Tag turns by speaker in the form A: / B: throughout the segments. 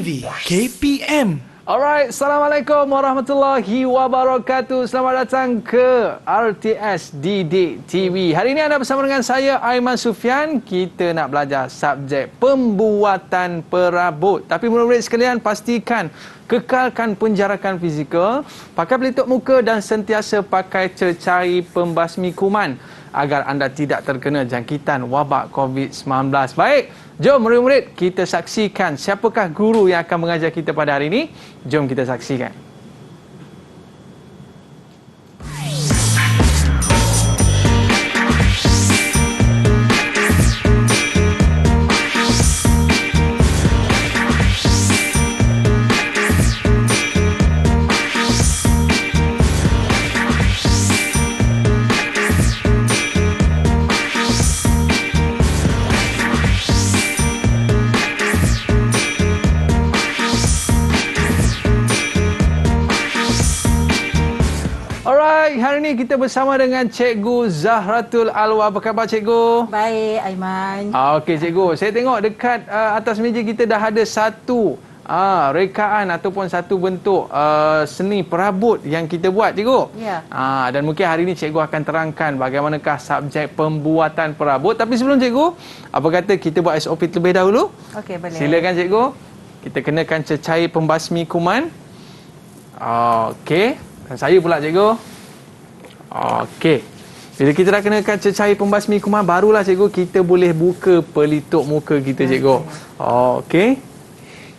A: TV KPM.
B: Alright, Assalamualaikum warahmatullahi wabarakatuh. Selamat datang ke RTS Didik TV. Hari ini anda bersama dengan saya, Aiman Sufian. Kita nak belajar subjek pembuatan perabot. Tapi murid-murid sekalian, pastikan kekalkan penjarakan fizikal, pakai pelitup muka dan sentiasa pakai cecair pembasmi kuman agar anda tidak terkena jangkitan wabak COVID-19. Baik, jom murid-murid kita saksikan siapakah guru yang akan mengajar kita pada hari ini. Jom kita saksikan. Hari ini kita bersama dengan Cikgu Zahratul Alwa. Apa khabar Cikgu?
C: Baik, Aiman.
B: Okey Cikgu, saya tengok dekat atas meja kita dah ada satu rekaan ataupun satu bentuk seni perabot yang kita buat Cikgu.
C: Ya.
B: Dan mungkin hari ini Cikgu akan terangkan bagaimanakah subjek pembuatan perabot. Tapi sebelum Cikgu, apa kata kita buat SOP terlebih dahulu?
C: Okey, boleh.
B: Silakan Cikgu. Kita kenakan cecair pembasmi kuman. Okey. Dan saya pula Cikgu. Okey. Bila kita dah kenakan cecair pembasmi kuman, barulah cikgu kita boleh buka pelitup muka kita cikgu. Okey.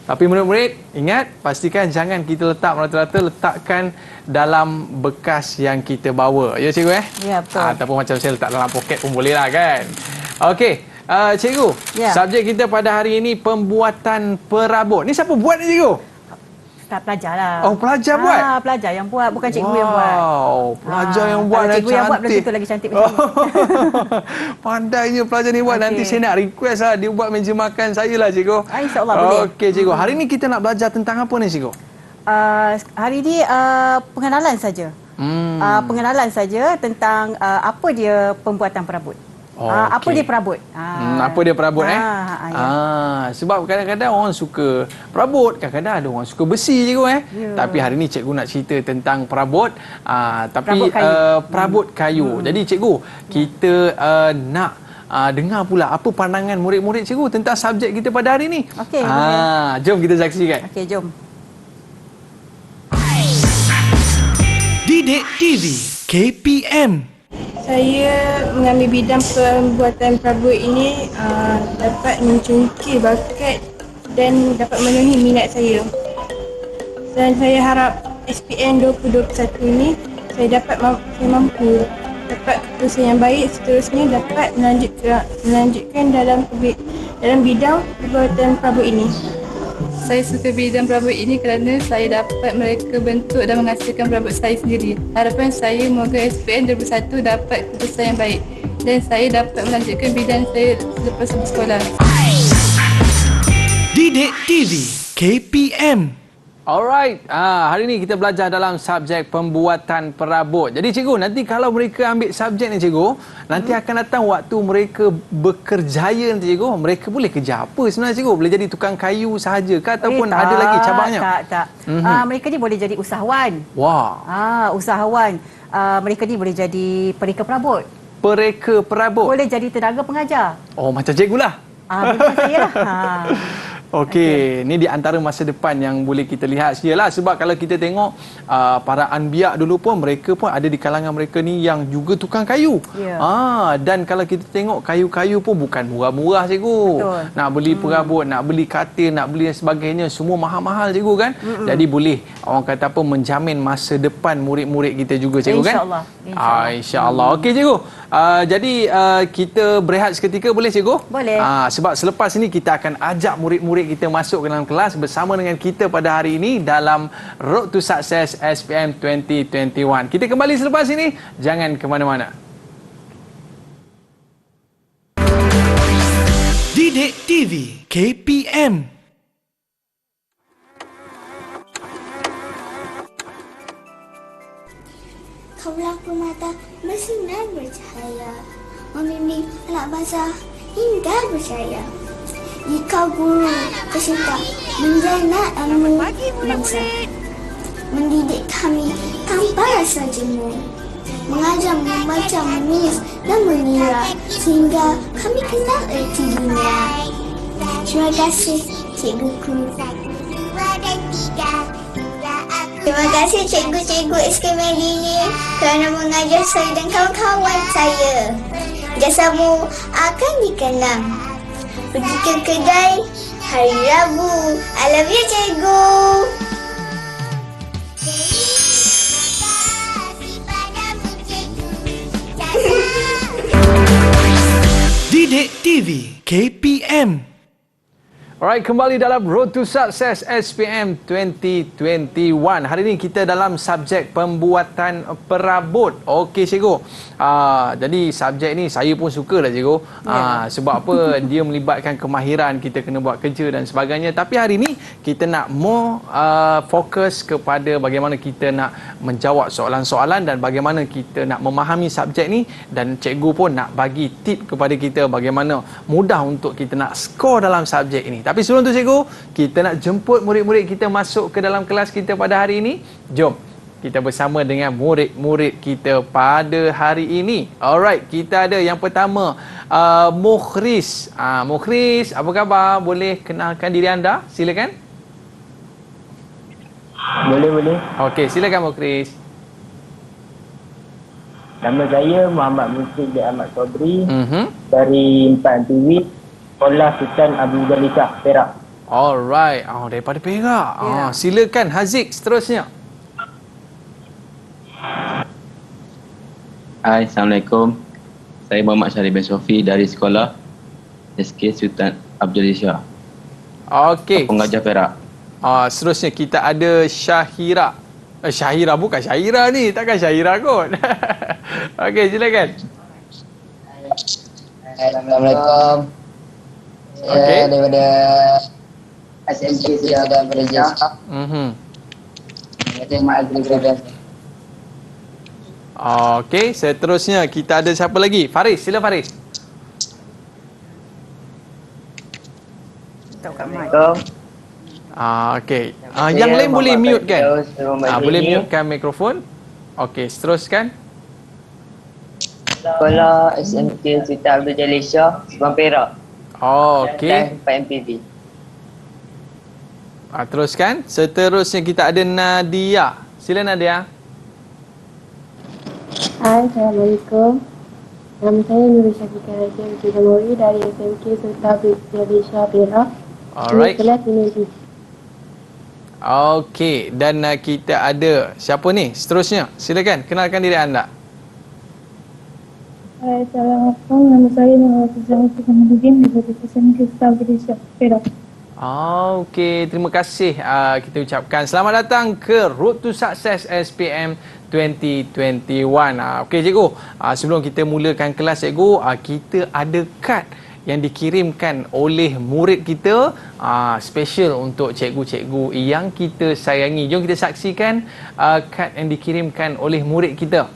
B: Tapi murid-murid, ingat pastikan jangan kita letak merata-rata, letakkan dalam bekas yang kita bawa. Ya cikgu
C: Ya, betul.
B: Ataupun macam saya letak dalam poket pun boleh lah kan. Okey. Cikgu,
C: Ya.
B: subjek kita pada hari ini pembuatan perabot. Ni siapa buat ni cikgu?
C: Tak, pelajar lah.
B: Oh, pelajar buat?
C: Pelajar yang buat, bukan cikgu yang buat.
B: Wow, pelajar yang buat dan
C: cikgu yang buat belum
B: cantik.
C: tentu lagi cantik macam ni.
B: Pandainya pelajar ni buat.
C: Okey.
B: Nanti saya nak request lah dia buat meja makan saya lah cikgu.
C: InsyaAllah boleh.
B: Okey cikgu, hari ni kita nak belajar tentang apa ni cikgu?
C: Hari ni pengenalan saja. Pengenalan saja tentang apa dia pembuatan perabot. Apa dia perabot?
B: Apa dia perabot
C: ya.
B: Sebab kadang-kadang orang suka perabot, kadang-kadang ada orang suka besi cikgu
C: Ya.
B: Tapi hari ni cikgu nak cerita tentang perabot, tapi perabot kayu. Jadi cikgu, kita nak dengar pula apa pandangan murid-murid cikgu tentang subjek kita pada hari ni.
C: Okey.
B: Jom kita saksikan.
C: Okey, jom.
A: Didik TV KPM.
D: Saya mengambil bidang pembuatan perabot ini dapat mencungkil bakat dan dapat memenuhi minat saya. Dan saya harap SPM 2021 ini saya mampu dapat keputusan yang baik, seterusnya dapat melanjutkan dalam bidang pembuatan perabot ini.
E: Saya suka bidang perabot ini kerana saya dapat mereka bentuk dan menghasilkan perabot saya sendiri. Harapan saya moga SPM 2021 dapat keputusan yang baik dan saya dapat melanjutkan bidang saya selepas bersekolah.
A: Didik TV KPM.
B: Alright, hari ni kita belajar dalam subjek pembuatan perabot. Jadi cikgu, nanti kalau mereka ambil subjek ni cikgu, nanti akan datang waktu mereka bekerjaya nanti cikgu, mereka boleh kerja apa sebenarnya cikgu? Boleh jadi tukang kayu sahaja ke ataupun ada lagi cabangnya?
C: Tak. Mereka ni boleh jadi usahawan.
B: Wah.
C: Usahawan. Mereka ni boleh jadi pereka perabot.
B: Pereka perabot.
C: Boleh jadi tenaga pengajar.
B: Oh, macam cikgu lah.
C: Betul saya lah.
B: Okey, ni di antara masa depan yang boleh kita lihat sajalah. Sebab kalau kita tengok para anbiya dulu pun mereka pun ada di kalangan mereka ni yang juga tukang kayu.
C: Ya.
B: Dan kalau kita tengok kayu-kayu pun bukan murah-murah cikgu.
C: Betul.
B: Nak beli perabot, nak beli katil, nak beli sebagainya, semua mahal-mahal cikgu kan. Jadi boleh orang kata apa menjamin masa depan murid-murid kita juga cikgu kan.
C: InsyaAllah.
B: InsyaAllah. Okey cikgu. Jadi kita berehat seketika boleh cikgu?
C: Boleh.
B: Sebab selepas ini kita akan ajak murid-murid kita masuk ke dalam kelas bersama dengan kita pada hari ini dalam Road to Success SPM 2021. Kita kembali selepas ini, jangan ke mana-mana.
A: Didik TV KPM.
F: Kaulah permata bersinar bercahaya, membimbing anak bangsa hingga berjaya. Jika guru peserta menjana ilmu bangsa, mendidik kami tanpa rasa jenuh, mengajar membaca, menulis dan mengira sehingga kami kenal erti dunia. Terima kasih cikguku. Terima kasih cikgu-cikgu SK Medini kerana mengajar saya dan kawan-kawan saya. Jasamu akan dikenang. Pergi ke kedai hari Rabu. I love you cikgu.
A: Didik TV KPM.
B: Alright, kembali dalam Road to Success SPM 2021. Hari ini kita dalam subjek pembuatan perabot. Okey cikgu. Jadi subjek ni saya pun sukalah cikgu. Sebab apa? Dia melibatkan kemahiran, kita kena buat kerja dan sebagainya. Tapi hari ini kita nak more fokus kepada bagaimana kita nak menjawab soalan-soalan dan bagaimana kita nak memahami subjek ni, dan cikgu pun nak bagi tip kepada kita bagaimana mudah untuk kita nak skor dalam subjek ini. Tapi sebelum tu cikgu, kita nak jemput murid-murid kita masuk ke dalam kelas kita pada hari ini. Jom kita bersama dengan murid-murid kita pada hari ini. Alright, kita ada yang pertama Mukhris. Mukhris, apa khabar? Boleh kenalkan diri anda? Silakan.
G: Boleh.
B: Okey, silakan Mukhris.
G: Nama saya Muhammad Mukhris bin Ahmad Sobri
B: Mhm.
G: dari 4 TV, Sekolah Sultan Abu Jalisa, Perak.
B: Alright, daripada Perak. Silakan Haziq seterusnya.
H: Hai, Assalamualaikum. Saya Muhammad Syarif bin Sofi dari Sekolah SK Sultan Abdul Syah,
B: Okey.
H: pengajar Perak.
B: Seterusnya kita ada Syahira. Syahira bukan Syahira ni, takkan Syahira kot. Okey, silakan.
I: Assalamualaikum. Saya
B: Okey.
I: daripada SMK Sultan Abdul Syah. Saya Ma'azri Gradas.
B: Okey, seterusnya kita ada siapa lagi? Faris, sila Faris.
G: Assalamualaikum.
B: Okey. Yang lain boleh mute kan? Boleh mute kan mikrofon? Okey, teruskan.
I: Sekolah SMK Sultan Abdul Syah, Subang Perak.
B: Okey.
I: 4 MPV.
B: Teruskan. Seterusnya kita ada Nadia. Sila Nadia.
J: Hai, Assalamualaikum. Nama saya Nurul Syafiqah Haji Mori dari SMK Sultan Abdul Syah, Perak.
B: Alright.
J: Kelas Universiti.
B: Okey, dan kita ada siapa ni? Seterusnya, silakan kenalkan diri anda.
J: Hai, Assalamualaikum. Nama saya Nurul Syafiqah Haji dari SMK Sultan Abdul Syah, Perak.
B: Okey, terima kasih kita ucapkan selamat datang ke Road to Success SPM 2021. Okey cikgu, sebelum kita mulakan kelas cikgu, kita ada kad yang dikirimkan oleh murid kita, special untuk cikgu-cikgu yang kita sayangi. Jom kita saksikan kad yang dikirimkan oleh murid kita.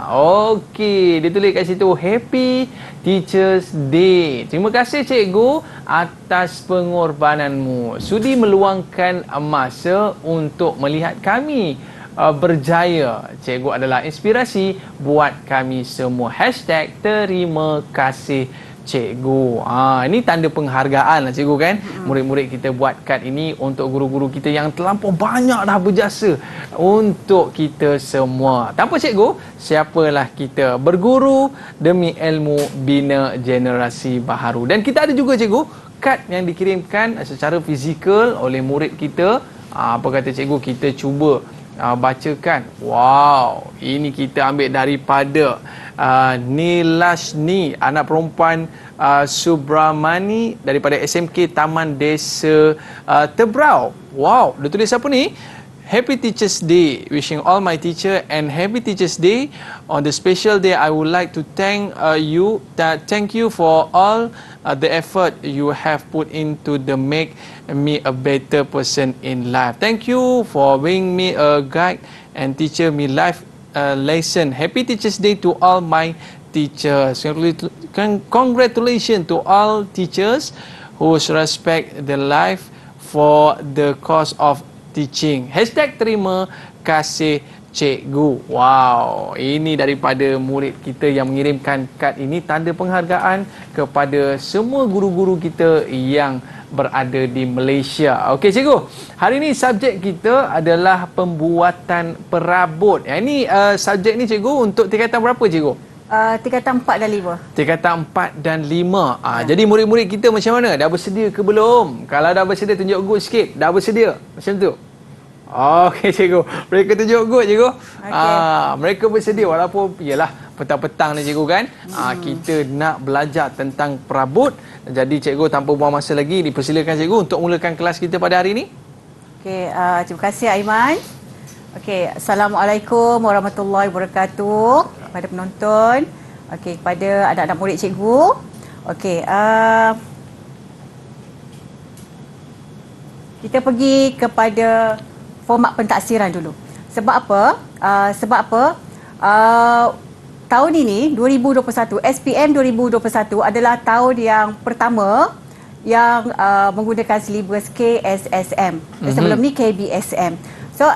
B: Okey, dia tulis kat situ Happy Teachers Day. Terima kasih cikgu atas pengorbananmu. Sudi meluangkan masa untuk melihat kami berjaya. Cikgu adalah inspirasi buat kami semua. #terima kasih cikgu. Ini tanda penghargaan lah cikgu kan. Murid-murid kita buat kad ini untuk guru-guru kita yang terlampau banyak dah berjasa untuk kita semua. Tanpa cikgu, siapalah kita? Berguru demi ilmu, bina generasi baharu. Dan kita ada juga cikgu kad yang dikirimkan secara fizikal oleh murid kita. Apa kata cikgu, kita cuba bacakan. Wow, ini kita ambil daripada Nilashni, anak perempuan Subramani daripada SMK Taman Desa Tebrau. Wow, dia tulis apa ni? Happy Teachers Day. Wishing all my teacher and Happy Teachers Day. On the special day, I would like to thank you. Thank you for all the effort you have put into the make me a better person in life. Thank you for being me a guide and teacher me life lesson. Happy Teachers Day to all my teachers. Congratulations to all teachers who respect the life for the cause of teaching. Hashtag terima kasih cikgu. Wow, ini daripada murid kita yang mengirimkan kad ini, tanda penghargaan kepada semua guru-guru kita yang berada di Malaysia. Okey cikgu, hari ini subjek kita adalah pembuatan perabot. Ini subjek ni cikgu untuk tingkatan berapa cikgu?
C: Tingkatan 4 dan 5.
B: Tingkatan 4 dan 5. Jadi murid-murid kita macam mana? Dah bersedia ke belum? Kalau dah bersedia, tunjuk good sikit. Dah bersedia? Macam tu? Okey cikgu. Mereka tunjuk good cikgu. Mereka bersedia walaupun yalah petang-petang ni cikgu kan. Kita nak belajar tentang perabot. Jadi cikgu tanpa buang masa lagi, dipersilakan cikgu untuk mulakan kelas kita pada hari ini.
C: Okey, terima kasih Aiman. Okey, Assalamualaikum warahmatullahi wabarakatuh kepada penonton. Okey, kepada anak-anak murid cikgu. Okey, kita pergi kepada format pentaksiran dulu. Sebab apa? Tahun ini 2021, SPM 2021 adalah tahun yang pertama yang menggunakan silibus KSSM. Sebelum ni KBSM. So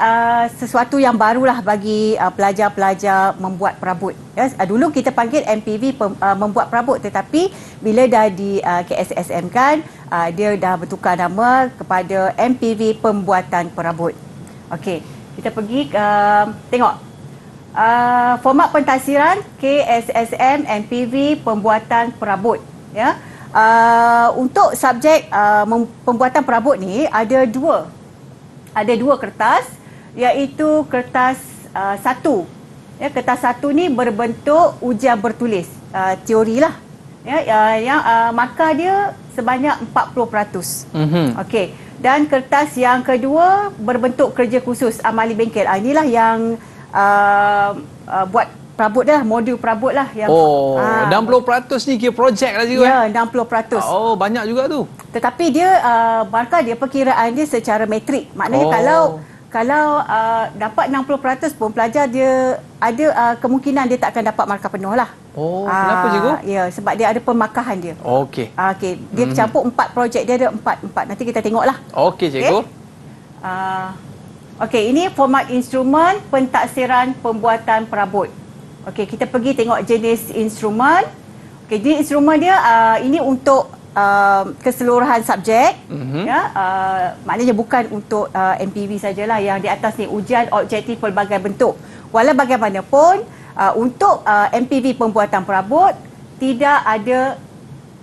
C: sesuatu yang barulah bagi pelajar-pelajar membuat perabot. Ya, dulu kita panggil MPV membuat perabot, tetapi bila dah di KSSM kan, dia dah bertukar nama kepada MPV pembuatan perabot. Okey, kita pergi tengok format pentaksiran KSSM MPV pembuatan perabot. Ya, untuk subjek pembuatan perabot ni ada dua kertas, iaitu kertas satu. Ya, kertas satu ni berbentuk ujian bertulis, teori lah. Ya, yang markah dia sebanyak 40%. Okey. Dan kertas yang kedua berbentuk kerja khusus amali bengkel. Inilah yang buat perabot dah, modul perabot lah yang
B: 60% ni kira projek lah juga.
C: Ya, 60%.
B: Oh, banyak juga tu.
C: Tetapi dia markah dia, perkiraan dia secara metrik. Maknanya kalau dapat 60% pun pelajar dia ada kemungkinan dia tak akan dapat markah penuh lah.
B: Kenapa cikgu?
C: Ya, sebab dia ada pemarkahan dia.
B: Okey.
C: Okey, dia campur 4 projek, dia ada 4. Nanti kita tengoklah.
B: Okey cikgu.
C: Okey, ini format instrumen pentaksiran pembuatan perabot. Okey, kita pergi tengok jenis instrumen. Okey, jenis instrumen dia ini untuk keseluruhan subjek. Ya, maknanya bukan untuk MPV sajalah. Yang di atas ni ujian objektif pelbagai bentuk. Walau bagaimanapun, untuk MPV pembuatan perabot tidak ada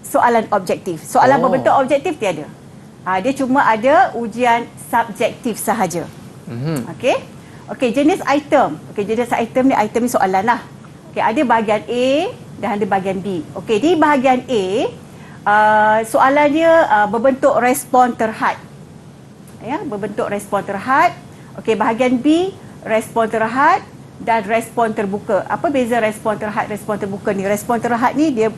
C: soalan objektif. Soalan berbentuk objektif tiada. Dia cuma ada ujian subjektif sahaja. Okey, jenis item. Okey, jenis item ni soalan lah. Okey, ada bahagian A dan ada bahagian B. Okey, di bahagian A, soalannya berbentuk respon terhad. Ya, berbentuk respon terhad. Okey, bahagian B, respon terhad dan respon terbuka. Apa beza respon terhad, respon terbuka ni? Respon terhad ni dia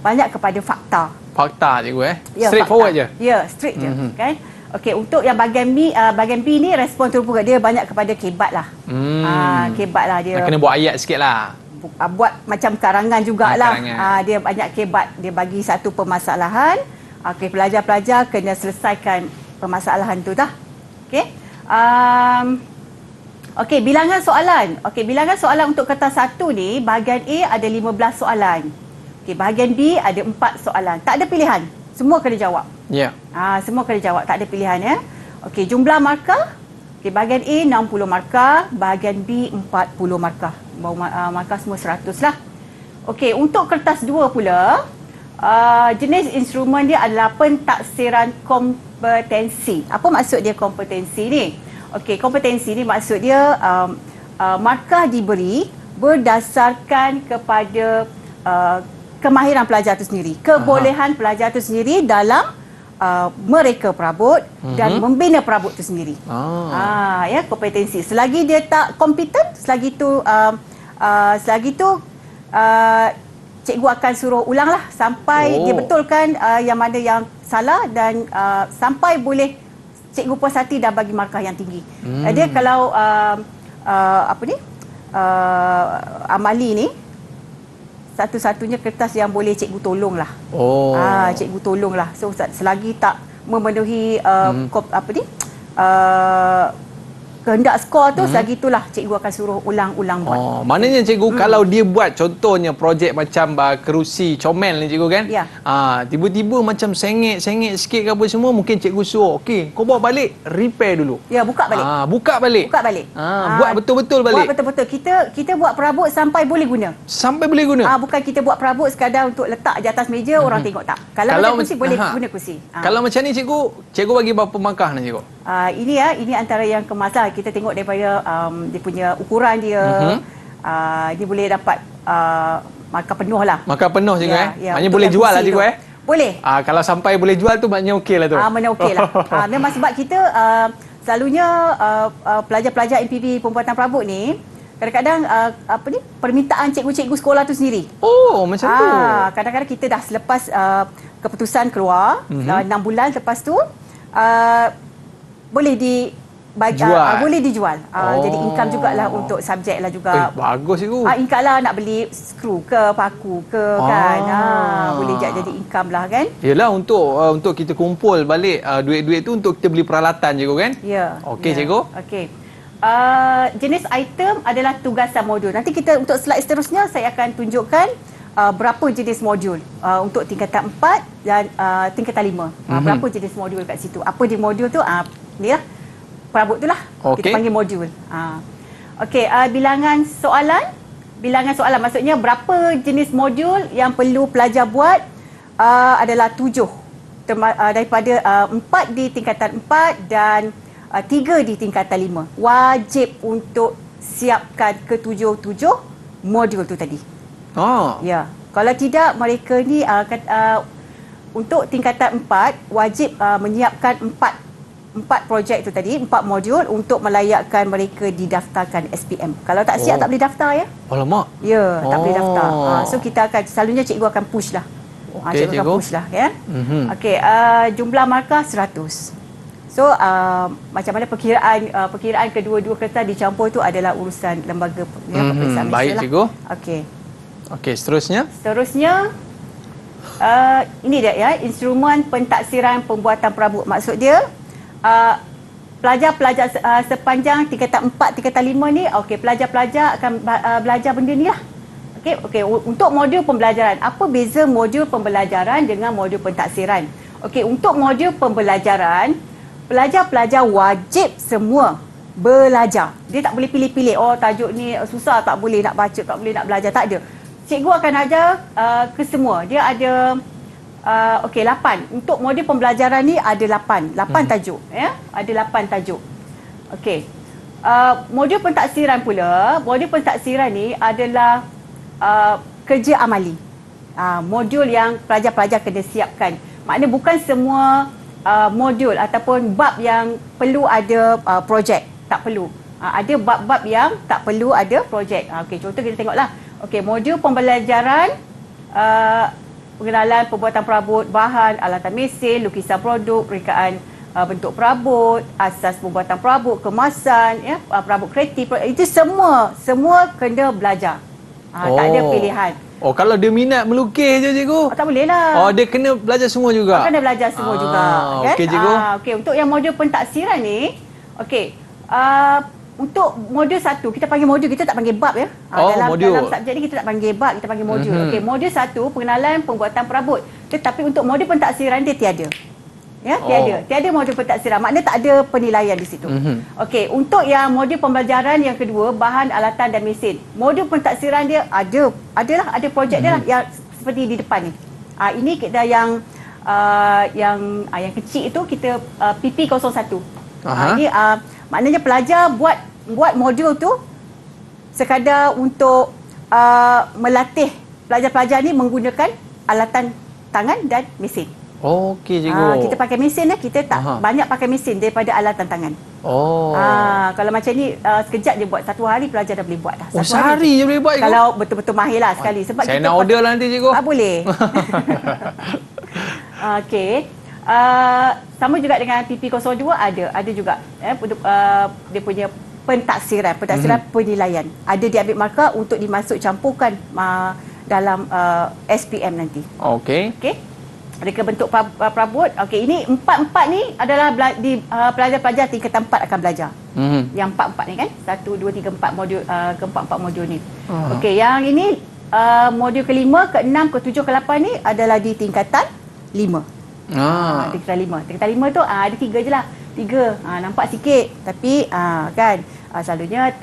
C: banyak kepada fakta.
B: Fakta cikgu
C: Ya,
B: straight forward je.
C: Ya, straight je, kan? Okey, untuk yang bahagian B ni respon terbuka, dia banyak kepada kebat lah. Kebat lah dia.
B: Kena buat ayat sikit lah.
C: Buat macam karangan jugalah.
B: Karangan.
C: Dia banyak kebat. Dia bagi satu permasalahan. Okey, pelajar-pelajar kena selesaikan permasalahan tu dah. Okey. Okey, bilangan soalan. Okey, bilangan soalan untuk kertas satu ni, bahagian A ada 15 soalan. Okey, bahagian B ada 4 soalan. Tak ada pilihan. Semua kena jawab.
B: Ya.
C: Semua kena jawab, tak ada pilihan ya. Okey, jumlah markah. Okey, bahagian A 60 markah, bahagian B 40 markah. Markah semua 100 lah. Okey, untuk kertas 2 pula, jenis instrumen dia adalah pentaksiran kompetensi. Apa maksud dia kompetensi ni? Okey, kompetensi ni maksud dia markah diberi berdasarkan kepada kemahiran pelajar itu sendiri, kebolehan pelajar itu sendiri dalam mereka perabot dan membina perabot itu sendiri. Ya, kompetensi. Selagi dia tak kompeten, selagi tu cikgu akan suruh ulang lah sampai dia betulkan yang mana yang salah dan sampai boleh cikgu puas hati dah bagi markah yang tinggi. Dia kalau amali ni satu-satunya kertas yang boleh cikgu tolong lah.
B: Oh.
C: Cikgu tolong lah. So selagi tak memenuhi kehendak skor tu, selagi itulah cikgu akan suruh ulang-ulang buat.
B: Maknanya cikgu kalau dia buat contohnya projek macam kerusi comel ni cikgu kan?
C: Ya.
B: Tiba-tiba macam sengit sikit ke apa semua, mungkin cikgu suruh, okey, kau bawa balik, repair dulu.
C: Ya, buka balik.
B: Buka balik. Buat betul-betul balik.
C: Buat betul-betul. Kita buat perabot sampai boleh guna.
B: Sampai boleh guna.
C: Bukan kita buat perabot sekadar untuk letak di atas meja orang tengok tak. Kalau macam kursi boleh guna kursi.
B: Kalau macam ni cikgu bagi berapa markah ni cikgu?
C: Ini antara yang kemas lah. Kita tengok daripada dia punya ukuran dia. Dia boleh dapat markah penuh lah.
B: Markah penuh cikgu Maknanya
C: untuk
B: boleh jual lah cikgu
C: tu. Boleh.
B: Kalau sampai boleh jual tu maknanya okey lah tu.
C: Maknanya okey lah. Memang sebab kita selalunya pelajar-pelajar MPB pembuatan perabot ni kadang-kadang permintaan cikgu-cikgu sekolah tu sendiri.
B: Oh, macam tu.
C: Kadang-kadang kita dah selepas keputusan keluar 6 bulan lepas tu boleh boleh dijual. Jadi income jugalah untuk subjek lah juga.
B: Bagus cikgu.
C: Income lah nak beli skru ke paku ke kan. Boleh jadi income lah kan.
B: Yelah untuk kita kumpul balik duit-duit tu untuk kita beli peralatan cikgu kan?
C: Ya.
B: Okey cikgu.
C: Okey. Jenis item adalah tugasan modul. Nanti kita untuk slide seterusnya saya akan tunjukkan berapa jenis modul untuk tingkatan 4 dan tingkatan 5. Berapa jenis modul kat situ. Apa di modul tu? Ni lah. Perabot tu lah. Kita panggil modul. Okey, bilangan soalan maksudnya berapa jenis modul yang perlu pelajar buat adalah 7. Daripada 4 di tingkatan 4 dan 3 di tingkatan 5. Wajib untuk siapkan ke-7 modul tu tadi. Ya. Kalau tidak mereka ni untuk tingkatan 4 wajib menyiapkan 4 projek tu tadi, 4 modul untuk melayakkan mereka didaftarkan SPM. Kalau tak siap tak boleh daftar ya.
B: Alamak.
C: Ya, tak boleh daftar. So kita akan selalunya cikgu akan push lah. Cikgu akan push lah ya. Okey, jumlah markah 100. So macam mana perkiraan kedua-dua kertas dicampur tu adalah urusan lembaga peperiksaan.
B: Baik cikgu. Okey, seterusnya ini dia ya, instrumen pentaksiran pembuatan perabot. Maksud dia pelajar-pelajar sepanjang tingkatan 4, tingkatan 5 ni, pelajar-pelajar akan belajar benda ni lah. Okey, untuk modul pembelajaran, apa beza modul pembelajaran dengan modul pentaksiran? Okey, untuk modul pembelajaran, pelajar-pelajar wajib semua belajar. Dia tak boleh pilih-pilih, tajuk ni susah, tak boleh nak baca, tak boleh nak belajar, tak ada. Cikgu akan ajar ke semua. Dia ada 8. Untuk modul pembelajaran ni ada 8 tajuk ya. Ada 8 tajuk. Okey. Modul pentaksiran pula, modul pentaksiran ni adalah kerja amali. Modul yang pelajar-pelajar kena siapkan. Maknanya bukan semua modul ataupun bab yang perlu ada projek, tak perlu. Ada bab-bab yang tak perlu ada projek. Okey, contoh kita tengoklah. Okey, modul pembelajaran pengenalan pembuatan perabot, bahan, alatan mesin, lukisan produk, rekaan bentuk perabot, asas pembuatan perabot, kemasan, ya, perabot kreatif, itu semua kena belajar. Tak ada pilihan. Kalau dia minat melukis je cikgu?
C: Tak boleh lah.
B: Dia kena belajar semua juga?
C: Kena belajar semua juga. Kan?
B: Okey cikgu.
C: Okey, untuk yang modul pentaksiran ni, untuk modul 1, kita panggil modul, kita tak panggil bab ya. Dalam subjek ni kita tak panggil bab, kita panggil modul. Okey, modul 1 pengenalan pembuatan perabot. Tetapi untuk modul pentaksiran dia tiada. Ya, tiada modul pentaksiran. Maknanya tak ada penilaian di situ. Okey, untuk yang modul pembelajaran yang kedua, bahan, alatan dan mesin. Modul pentaksiran dia ada projek dia lah yang seperti di depan ni. Ini kita yang kecil itu kita PP01. Ini maknanya pelajar buat modul tu sekadar untuk melatih pelajar-pelajar ni menggunakan alatan tangan dan mesin.
B: Okey cikgu.
C: Kita pakai mesin lah, kita tak banyak pakai mesin daripada alatan tangan. Kalau macam ni sekejap je buat, satu hari pelajar dah boleh buat dah.
B: Sehari je boleh buat cikgu?
C: Kalau betul-betul mahir lah sekali. Sebab
B: saya nak order lah nanti cikgu.
C: Boleh. Okey. Sama juga dengan PP02 ada juga dia punya pentaksiran penilaian. Ada diambil markah untuk dimasuk campurkan dalam SPM nanti.
B: Okey.
C: Okey. Reka bentuk perabot. Okey, ini empat ni adalah pelajar-pelajar tingkatan 4 akan belajar. Yang empat ni kan? 1, 2, 3, 4 modul, keempat modul ni. Okey, yang ini modul ke-5, ke-6, ke-7, ke-8 ni adalah di tingkatan 5. Tingkatan 5. Tingkatan 5 tu ada 3 je lah. 3. Nampak sikit. Tapi kan selalunya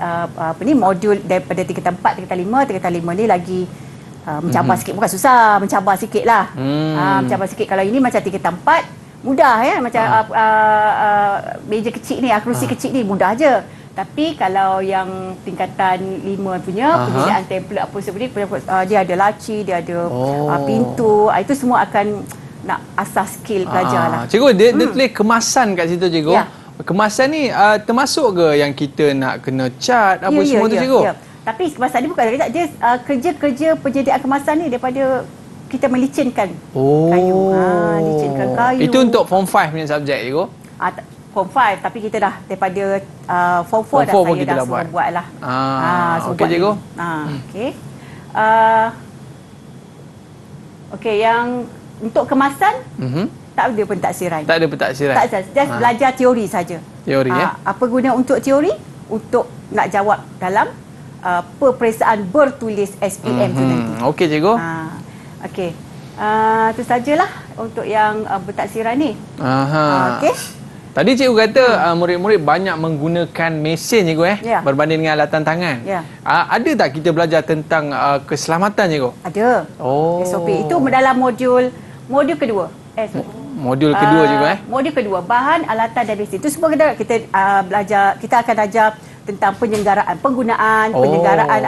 C: modul daripada tingkatan 4, tingkatan 5. Tingkatan 5 ni lagi mencabar sikit, bukan susah, mencabar sikit lah. Mencabar sikit. Kalau ini macam tingkatan 4 mudah ya, macam meja kecil ni, kerusi kecil ni mudah je. Tapi kalau yang tingkatan 5 punya penyediaan template apa sebenarnya, dia ada laci, dia ada pintu, itu semua akan nak asah skill pelajar lah.
B: Cikgu, dia tulis kemasan kat situ, cikgu.
C: Ya.
B: Kemasan ni termasuk ke yang kita nak kena cat apa semua tu, cikgu?
C: Ya. Tapi kemasan ni bukan dia kerja-kerja penyediaan kemasan ni daripada kita melicinkan kayu. Licinkan kayu.
B: Itu untuk form 5 punya subjek, cikgu?
C: Form 5, tapi kita dah daripada form 4
B: form 4
C: saya
B: kita
C: dah suruh buat lah.
B: Okey, cikgu.
C: Okey. Okey, yang untuk kemasan tak ada pentaksiran.
B: Tak ada pentaksiran.
C: Tak ada, just belajar teori saja.
B: Teori ya.
C: Apa guna untuk teori? Untuk nak jawab dalam peperiksaan bertulis SPM tu nanti.
B: Okey, cikgu.
C: Okey. Itu sajalah untuk yang pentaksiran ni. Okey.
B: Tadi cikgu kata murid-murid banyak menggunakan mesin, cikgu
C: Ya.
B: berbanding dengan alatan tangan.
C: Ya.
B: Ada tak kita belajar tentang keselamatan, cikgu?
C: Ada. SOP itu dalam modul kedua.
B: Modul kedua, cikgu
C: Modul kedua, bahan, alatan dan mesin. Itu semua kita belajar, kita akan ajar tentang penyelenggaraan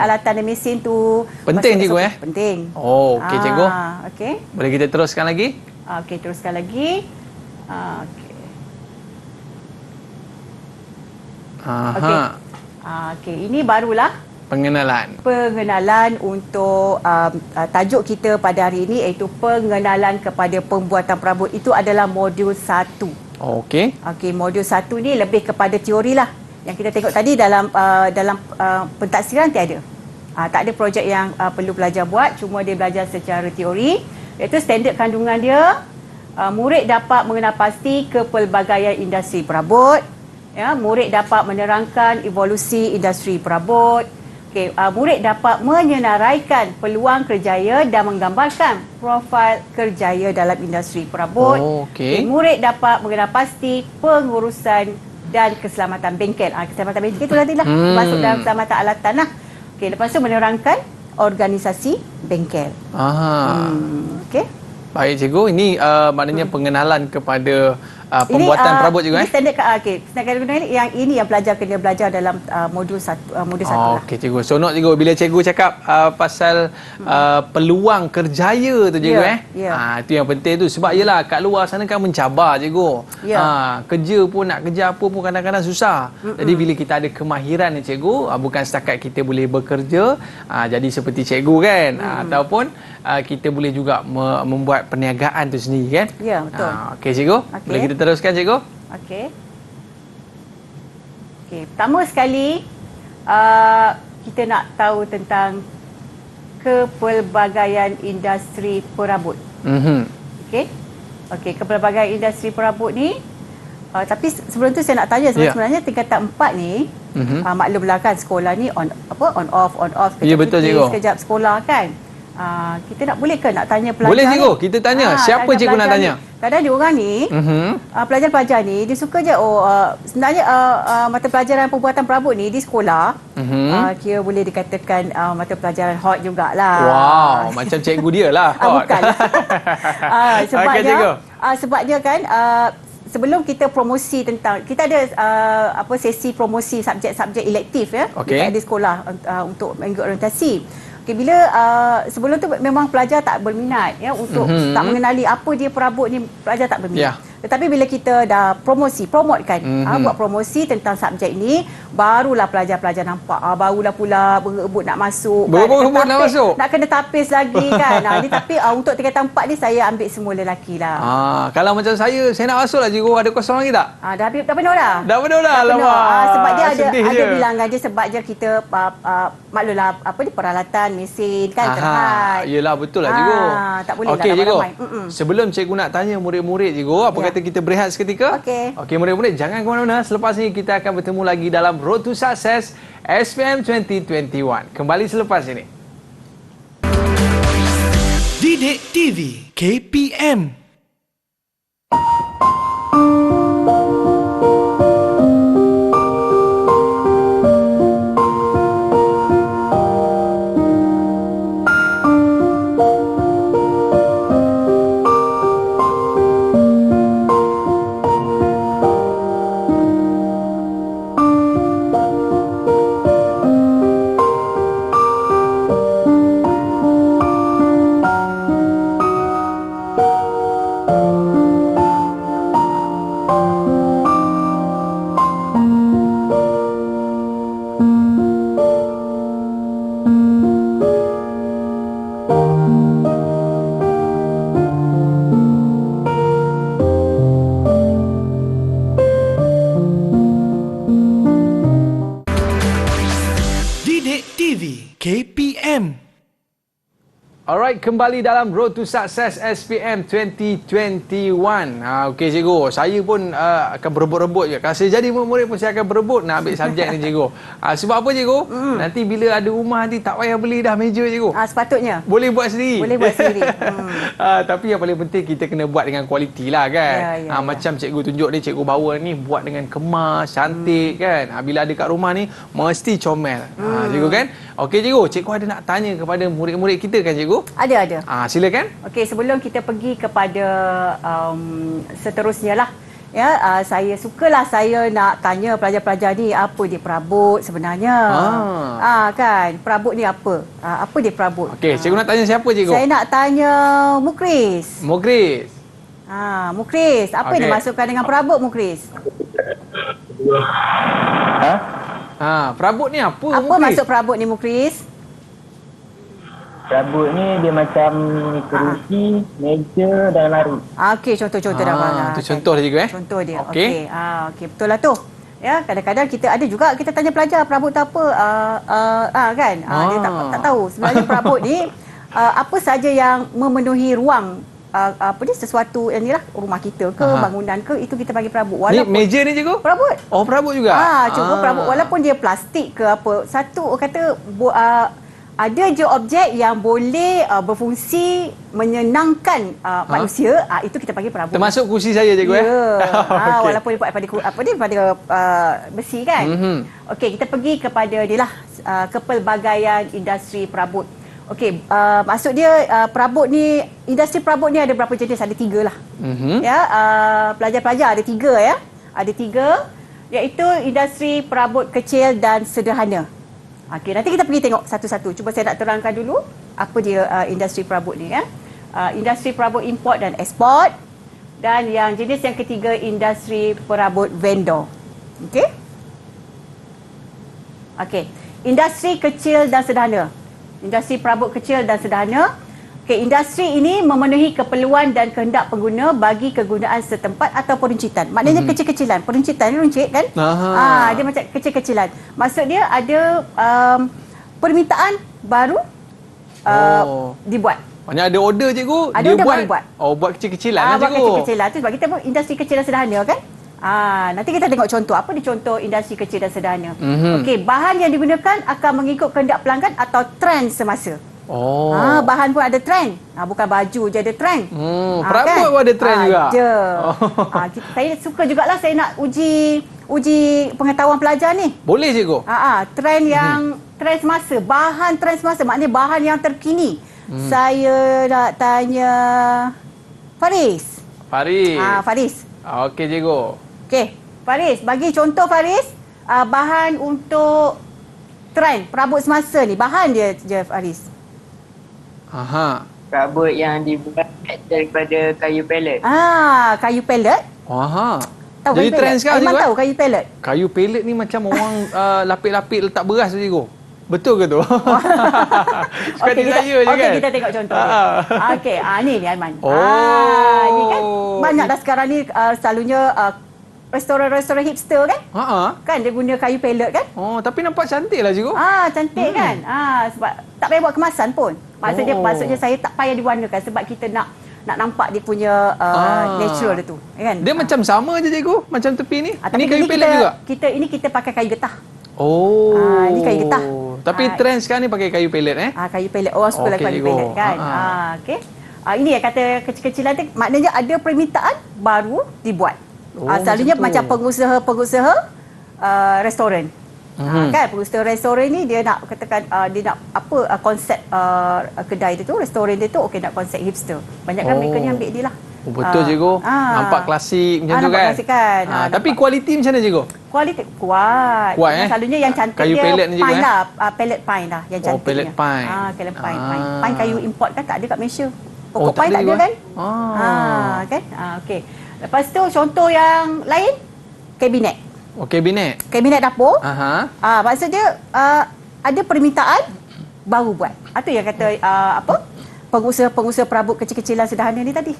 C: alatan dan mesin tu.
B: Penting, cikgu
C: Penting.
B: Okey, cikgu.
C: Okey.
B: Boleh kita teruskan lagi?
C: Okey, teruskan lagi. Okey. Okey, ini barulah pengenalan untuk tajuk kita pada hari ini, iaitu pengenalan kepada pembuatan perabot. Itu adalah modul 1.
B: Okey.
C: Okey, modul 1 ni lebih kepada teori lah. Yang kita tengok tadi dalam pentaksiran tiada. Tak ada projek yang perlu pelajar buat, cuma dia belajar secara teori, iaitu standard kandungan dia. Murid dapat mengenal pasti kepelbagaian industri perabot. Ya, murid dapat menerangkan evolusi industri perabot. Okey, murid dapat menyenaraikan peluang kerjaya dan menggambarkan profil kerjaya dalam industri perabot.
B: Okey.
C: Murid dapat mengenal pasti pengurusan dan keselamatan bengkel. Keselamatan bengkel itu nantilah masuk dalam keselamatan alatan lah. Okey, lepas tu menerangkan organisasi bengkel. Okey.
B: Baik, cikgu. Ini maknanya pengenalan kepada pembuatan perabot, cikgu.
C: Ini standard yang pelajar kena belajar dalam modul 1 lah.
B: Okey, cikgu. Sonok, cikgu, bila cikgu cakap pasal peluang kerjaya tu, cikgu. Itu yang penting tu, sebab yelah kat luar sana kan mencabar, cikgu. Kerja pun nak kerja apa pun kadang-kadang susah. Jadi bila kita ada kemahiran ni, cikgu, bukan setakat kita boleh bekerja jadi seperti cikgu kan, ataupun kita boleh juga membuat perniagaan tu sendiri kan.
C: Ya, betul.
B: Okey, cikgu. Boleh kita teruskan, cikgu?
C: Okey. Pertama sekali kita nak tahu tentang kepelbagaian industri perabot. Okey, kepelbagaian industri perabot ni, tapi sebelum tu saya nak tanya, sebenarnya tingkatan 4 ni maklumlah kan, sekolah ni on off
B: Ya, betul, cikgu.
C: sekejap sekolah kan. Kita boleh ke nak tanya pelajar?
B: Boleh, cikgu. Kita tanya. Siapa cikgu nak tanya?
C: Kadang dia orang ni, pelajar-pelajar ni, dia suka je, sebenarnya mata pelajaran pembuatan perabot ni di sekolah, kira boleh dikatakan mata pelajaran hot jugalah.
B: Wow, macam cikgu dia lah hot.
C: Bukan. Sebabnya kan, sebelum kita promosi tentang, kita ada sesi promosi subjek-subjek elektif ya, di sekolah untuk mengikut orientasi. Okay, bila sebelum tu memang pelajar tak berminat ya, untuk tak mengenali apa dia perabot ni, pelajar tak berminat. Tetapi bila kita dah promotekan, buat promosi tentang subjek ni, barulah pelajar-pelajar nampak, barulah pula berebut nak masuk.
B: Berebut nak masuk?
C: Nak kena tapis lagi kan. Ni tapi untuk tingkatan 4 ni saya ambil semua lelaki lah.
B: Kalau macam saya nak masuk lah cikgu, ada kosong lagi tak?
C: Dah penuh dah.
B: Dah penuh dah.
C: Sebab dia ada bilangan je, sebab je kita maklumlah peralatan mesin kan terhad.
B: Yelah, betul lah cikgu.
C: Tak boleh
B: Okey,
C: lah
B: cikgu.
C: ramai.
B: Sebelum cikgu nak tanya murid-murid cikgu, apa kata kita berehat seketika? Okey, murid-murid jangan ke mana-mana. Selepas ni kita akan bertemu lagi dalam Road to Success SPM 2021. Kembali selepas ini.
A: Didik TV KPM. KPM.
B: Alright, kembali dalam Road to Success SPM 2021. Okey cikgu, saya pun akan berebut-rebut je. Kalau saya jadi murid pun saya akan berebut nak ambil subjek ni cikgu. Sebab apa cikgu? Nanti bila ada rumah nanti tak payah beli dah meja cikgu.
C: Sepatutnya.
B: Boleh buat sendiri.
C: Boleh buat sendiri.
B: Tapi yang paling penting kita kena buat dengan kualiti lah kan. Macam cikgu tunjuk ni, cikgu bawa ni buat dengan kemas, cantik kan. Bila ada kat rumah ni mesti comel. Cikgu kan? Okey cikgu, cikgu ada nak tanya kepada murid-murid kita kan cikgu?
C: Ada.
B: Silakan.
C: Okey, sebelum kita pergi kepada seterusnya lah. Saya sukalah saya nak tanya pelajar-pelajar ni apa dia perabot sebenarnya. Kan, perabot ni apa? Apa dia perabot?
B: Okey, cikgu nak tanya siapa cikgu?
C: Saya nak tanya Mukris. Mukris, apa yang dimasukkan dengan perabot Mukris?
B: Perabot ni apa?
C: Apa maksud perabot ni Mukris?
G: Perabot ni dia macam kerusi, meja dan lamari.
C: Okey, contoh-contoh dah bang.
B: Itu contoh dia cikgu
C: Contoh dia. Okey. Okey, betul lah tu. Ya, kadang-kadang kita ada juga kita tanya pelajar perabot tu apa? Kan? Dia tak tahu. Sebenarnya perabot ni apa saja yang memenuhi ruang sesuatu yang ni lah, rumah kita ke, bangunan ke, itu kita bagi perabot.
B: Walaupun ni meja ni cikgu?
C: Perabot.
B: Oh, perabot juga.
C: Cikgu perabot walaupun dia plastik ke apa. Satu kata ada je objek yang boleh berfungsi menyenangkan manusia, itu kita panggil perabot.
B: Termasuk kursi saya cikgu
C: walaupun pada besi kan. Okey, kita pergi kepada dia lah, kepelbagaian industri perabot. Okey, maksud dia perabot ni, industri perabot ni ada berapa jenis? Ada 3 lah. Pelajar-pelajar ada 3 ya. Ada 3, iaitu industri perabot kecil dan sederhana. Okey, nanti kita pergi tengok satu-satu. Cuba saya nak terangkan dulu apa dia industri perabot ni ya. Industri perabot import dan ekspor, dan yang jenis yang ketiga industri perabot vendor. Okey? Okey, industri kecil dan sederhana. Industri perabot kecil dan sederhana. Okey, industri ini memenuhi keperluan dan kehendak pengguna bagi kegunaan setempat atau peruncitan. Maknanya kecil-kecilan. Peruncitan ni runcit kan? Dia macam kecil-kecilan. Maksud dia ada permintaan baru dibuat.
B: Maksudnya ada order cikgu,
C: ada
B: dia
C: order
B: buat. Buat kecil-kecilan lah cikgu.
C: Buat kecil-kecilan tu sebab kita pun industri kecil dan sederhana kan? Nanti kita tengok contoh. Apa dia contoh industri kecil dan sederhana? Okey, bahan yang digunakan akan mengikut kehendak pelanggan atau trend semasa. Bahan pun ada trend. Bukan baju je ada trend.
B: Perabot pun ada trend juga.
C: Saya suka jugalah saya nak uji pengetahuan pelajar ni.
B: Boleh cikgu?
C: Trend yang trend semasa, bahan trend semasa, maknanya bahan yang terkini. Saya nak tanya Faris. Faris.
B: Okey cikgu.
C: Okey, Faris, bagi contoh Faris, bahan untuk trend perabot semasa ni, bahan dia je Faris.
I: Perabot yang dibuat daripada kayu pellet.
C: Kayu pellet.
B: Aha.
C: Tahu
B: Jadi
C: kayu
B: trend
C: pellet?
B: sekarang
C: Aiman
B: cikgu.
C: tahu kayu pellet?
B: Kayu pellet ni macam orang lapik-lapik letak beras tu cikgu. Betul ke tu? Suka hati saya je
C: okey,
B: kan?
C: kita tengok contoh dia. Okey, ni Aiman.
B: Oh.
C: Ni kan banyak dah sekarang ni selalunya restoran-restoran hipster kan? Kan dia guna kayu pellet kan?
B: Oh, tapi nampak cantik lah cikgu.
C: Cantik kan? Sebab tak payah buat kemasan pun. Maksudnya saya tak payah diwarnakan sebab kita nak nampak dia punya natural dia tu, kan?
B: Dia macam sama je cikgu, macam tepi ni.
C: Tapi
B: Ni kayu pellet juga.
C: Kita pakai kayu getah.
B: Oh.
C: Ni kayu getah.
B: Tapi trend sekarang ni pakai kayu pellet
C: Kayu pellet. Orang suka
B: Okey,
C: kayu
B: cikgu.
C: pellet kan? Okey. Ini yang kata kecil-kecilan tu, maknanya ada permintaan baru dibuat. Selalunya macam pengusaha restoran. Kan pengusaha restoran ni dia nak katakan dia nak apa konsep kedai dia tu, restoran dia tu okey, nak konsep hipster. Banyak kan mereka ni ambil dia lah.
B: Betul cikgu. Nampak klasik macam tu
C: nampak
B: kan.
C: klasik kan.
B: Tapi kualiti macam mana cikgu?
C: Kualiti kuat.
B: Selalunya
C: Selalunya yang cantik
B: kayu
C: dia
B: pellet ni juga,
C: pine lah. Pellet pine lah yang cantiknya.
B: Pellet pine.
C: Pellet pine. Pine kayu import kan tak ada kat Malaysia. Pokok
B: tak
C: pine
B: ada
C: tak ada
B: juga?
C: kan? Kan? Okey. Lepas tu contoh yang lain, kabinet.
B: Kabinet.
C: Kabinet dapur. Maksudnya ada permintaan baru buat. Itu yang kata pengusaha perabot kecil-kecilan sederhana ni tadi.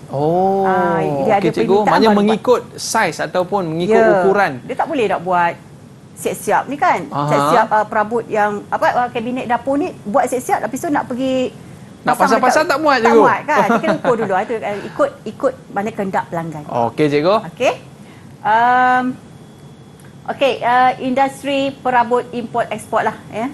C: Dia ada
B: cikgu.
C: permintaan
B: Maknanya
C: baru
B: mengikut saiz ataupun mengikut ukuran.
C: Dia tak boleh nak buat siap-siap ni kan. Siap-siap perabot yang kabinet dapur ni buat siap-siap, tapi tu nak pergi
B: nak pasang-pasang tak muat cikgu.
C: Tak muat kan. Dia kena ukur dulu. Itu ikut mana kehendak pelanggan.
B: Okey cikgu.
C: Okey. Industri perabot import ekspor lah ya.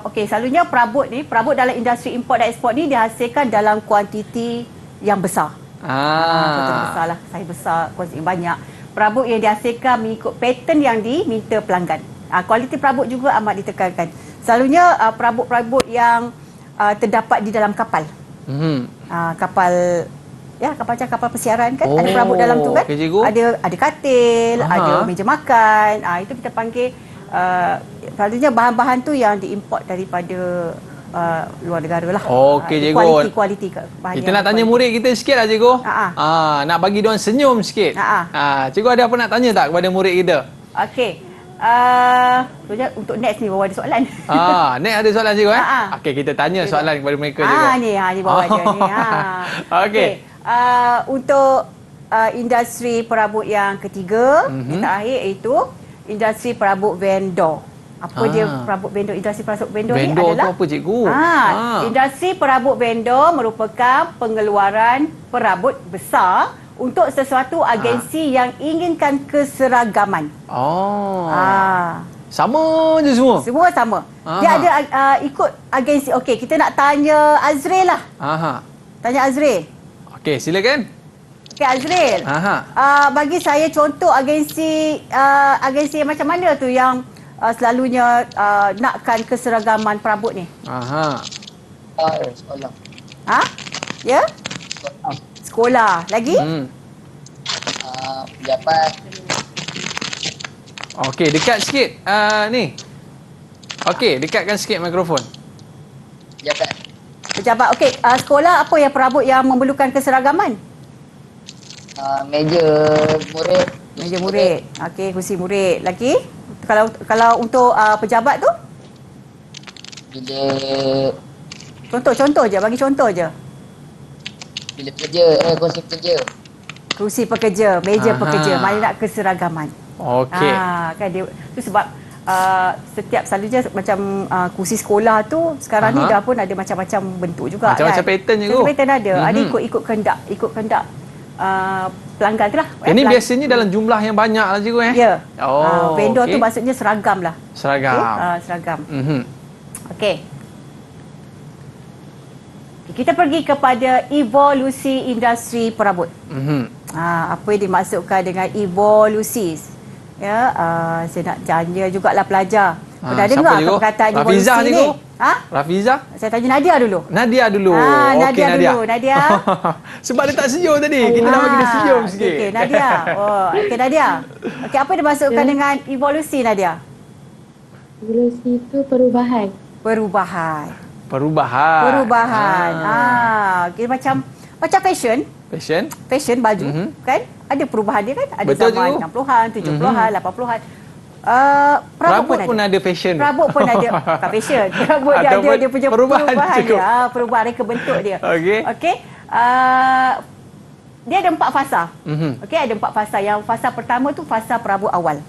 C: Okey, selalunya perabot dalam industri import dan ekspor ni dihasilkan dalam kuantiti yang besar. Kuantiti besar lah. Saya besar, kuantiti banyak. Perabot yang dihasilkan mengikut pattern yang diminta pelanggan. Kualiti perabot juga amat ditekankan. Selalunya perabot-perabot yang terdapat di dalam kapal. Kapal persiaran kan, ada perabot dalam tu kan. Ada katil, ada meja makan. Itu kita panggil selalunya bahan-bahan tu yang diimport daripada luar negara lah.
B: Okey cikgu.
C: Kualiti bahan.
B: Kita nak tanya murid kita sikit lah cikgu. Nak bagi diorang senyum sikit. Cikgu ada apa nak tanya tak kepada murid kita?
C: Okey. Untuk next ni bawa ada soalan.
B: Next ada soalan cikgu Okey, kita tanya soalan kepada mereka cikgu.
C: Ni bawa dia ni.
B: Okey.
C: Untuk industri perabot yang ketiga, yang terakhir iaitu industri perabot vendor. Apa dia perabot vendor? Industri perabot vendor ni adalah
B: tu apa cikgu?
C: Industri perabot vendor merupakan pengeluaran perabot besar untuk sesuatu agensi yang inginkan keseragaman.
B: Sama je semua?
C: Semua sama. Dia ada ikut agensi. Okey, kita nak tanya Azril lah. Tanya Azril.
B: Okey, silakan.
C: Okey, Azril. Bagi saya contoh agensi yang macam mana tu yang selalunya nakkan keseragaman perabot ni?
I: Sekolah.
C: Ya? Sekolah. Lagi?
I: Pejabat.
B: Okey, dekat sikit ni. Okey, dekatkan sikit mikrofon.
C: Pejabat. Okey, sekolah apa yang perabot yang memerlukan keseragaman?
I: Meja murid.
C: Meja murid. Okey, kursi murid. Lagi? Kalau untuk pejabat tu?
I: Bilik.
C: Contoh je, bagi contoh je.
I: Bilik pekerja, kursi pekerja.
C: Kursi pekerja, meja pekerja. Mana nak keseragaman.
B: Okey.
C: Kan dia tu sebab setiap selalunya macam kursi sekolah tu sekarang ni dah pun ada macam-macam bentuk juga.
B: Macam-macam
C: kan?
B: pattern je.
C: Pattern ada. Ada ikut kehendak pelanggan tu lah.
B: Ini biasanya dalam jumlah yang banyak lah cikgu
C: Ya. Vendor tu maksudnya seragam lah.
B: Seragam.
C: Seragam. Okey. Kita pergi kepada evolusi industri perabot. Apa yang dimaksudkan dengan evolusi? Ya, saya nak tanya jugalah pelajar. Pernah dengar perkataan evolusi
B: Rafizah
C: ni?
B: Rafizah?
C: Saya tanya Nadia dulu.
B: Nadia dulu.
C: Nadia dulu. Nadia.
B: Sebab dia tak senyum tadi. Kita nak bagi dia senyum sikit.
C: Okey, Nadia. Okey, Nadia. Okey, apa dimaksudkan dengan evolusi, Nadia?
J: Evolusi itu perubahan.
C: Perubahan.
B: Okey,
C: Okey, macam fashion. Fashion baju, kan? ada perubahan dia kan. Ada
B: Betul,
C: zaman
B: cikgu.
C: 60-an, 70-an, 80-an.
B: Rambut pun ada fashion.
C: Perabot pun ada, bukan fashion. Perabot dia ada
B: Ataupun
C: dia punya
B: perubahan,
C: perubahan
B: cikgu.
C: dia. Perubahan reka bentuk dia.
B: Okey.
C: Okey. Dia ada 4 fasa. Okey, ada 4 fasa. Yang fasa pertama tu fasa perabot awal.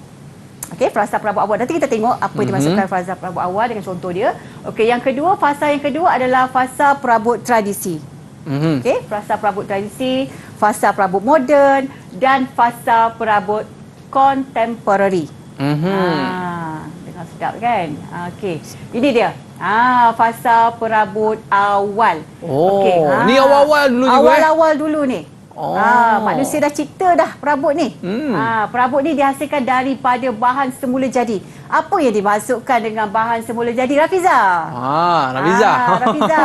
C: Okey, fasa perabot awal. Nanti kita tengok apa yang dimasukkan fasa perabot awal dengan contoh dia. Okey, fasa yang kedua adalah fasa perabot tradisi. Okey, fasa perabot tradisi, fasa perabot moden dan fasa perabot contemporary. Dengar sedap kan? Okey, ini dia. Fasa perabot awal. Okey,
B: ni awal-awal dulu juga.
C: Awal-awal dulu ni. Manusia dah cipta dah perabot ni. Perabot ni dihasilkan daripada bahan semula jadi. Apa yang dimasukkan dengan bahan semula jadi, Rafiza?
B: Rafiza.
C: Rafiza.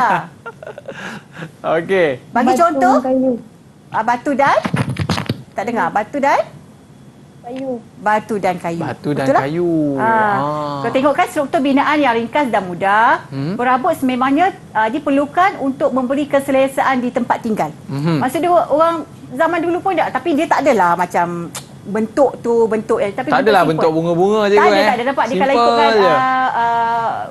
B: Okey.
C: Bagi
J: Batu
C: contoh.
J: dan kayu.
C: Batu dan? Tak dengar. Batu dan?
J: Kayu.
C: Batu dan kayu.
B: Batu dan
C: Betul tak?
B: kayu.
C: Kau tengok kan struktur binaan yang ringkas dan mudah. Perabot sememangnya diperlukan untuk memberi keselesaan di tempat tinggal. Maksud dia orang zaman dulu pun tak, tapi dia tak adalah macam bentuk tu bentuk yang tapi
B: Tak adalah bentuk bunga-bunga je.
C: Tak ada nampak dia kalau ikutkan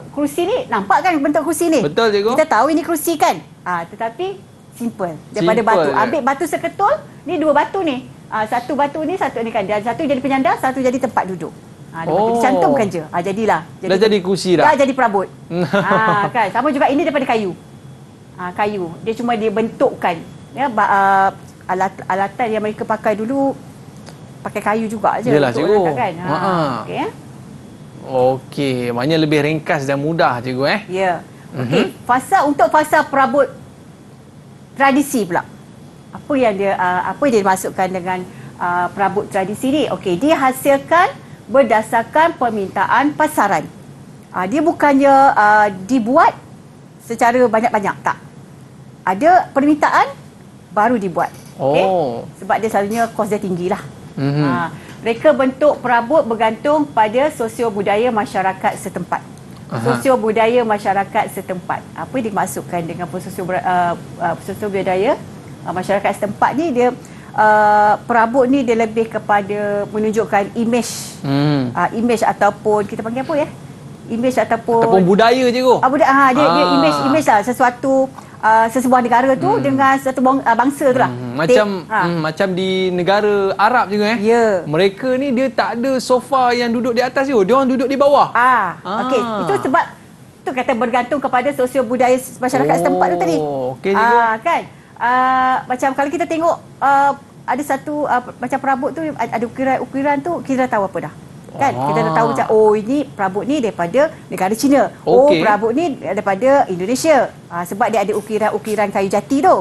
C: kerusi ni, nampak kan bentuk kerusi ni?
B: Betul, cikgu.
C: Kita tahu ini kerusi kan? Tetapi simple daripada
B: Simple
C: batu.
B: je.
C: Ambil batu seketul, ni 2 batu ni. Satu batu ni, satu ni kan. Satu jadi penyandang, satu jadi tempat duduk. Dicantumkan je. Jadilah.
B: Dah jadi kursi dah.
C: Dah jadi perabot. Kan? Sama juga ini daripada kayu. Kayu. Dia cuma dibentukkan. Ya, alatan yang mereka pakai dulu pakai kayu juga je.
B: Yelah,
C: untuk
B: cikgu.
C: angkat kan. Okey, ya.
B: Okey, maknanya lebih ringkas dan mudah, cikgu.
C: Ya. Okey, untuk fasa perabot tradisi pula. Apa yang dia dimasukkan dengan perabot tradisi ni? Okey, dia hasilkan berdasarkan permintaan pasaran. Dia bukannya dibuat secara banyak-banyak, tak. Ada permintaan baru dibuat. Okey? Sebab dia selalunya kos dia tinggilah. Reka bentuk perabot bergantung pada sosio-budaya masyarakat setempat. Sosio-budaya masyarakat setempat. Apa yang dimasukkan dengan sosio-budaya masyarakat setempat ni, dia perabot ni dia lebih kepada menunjukkan imej. Imej ataupun kita panggil apa ya? Imej ataupun
B: budaya, cikgu.
C: Dia imej lah sesuatu sesebuah negara tu dengan satu bangsa tu lah.
B: Macam di negara Arab juga.
C: Ya.
B: Mereka ni dia tak ada sofa yang duduk di atas je. Dia orang duduk di bawah.
C: Okey, itu sebab tu kata bergantung kepada sosio budaya masyarakat setempat tu tadi.
B: Okey juga.
C: Kan? Macam kalau kita tengok ada satu macam perabot tu ada ukiran tu, kita dah tahu apa dah. Kan? Kita dah tahu macam ini perabot ni daripada negara China. Perabot ni daripada Indonesia. Sebab dia ada ukiran-ukiran kayu jati tu.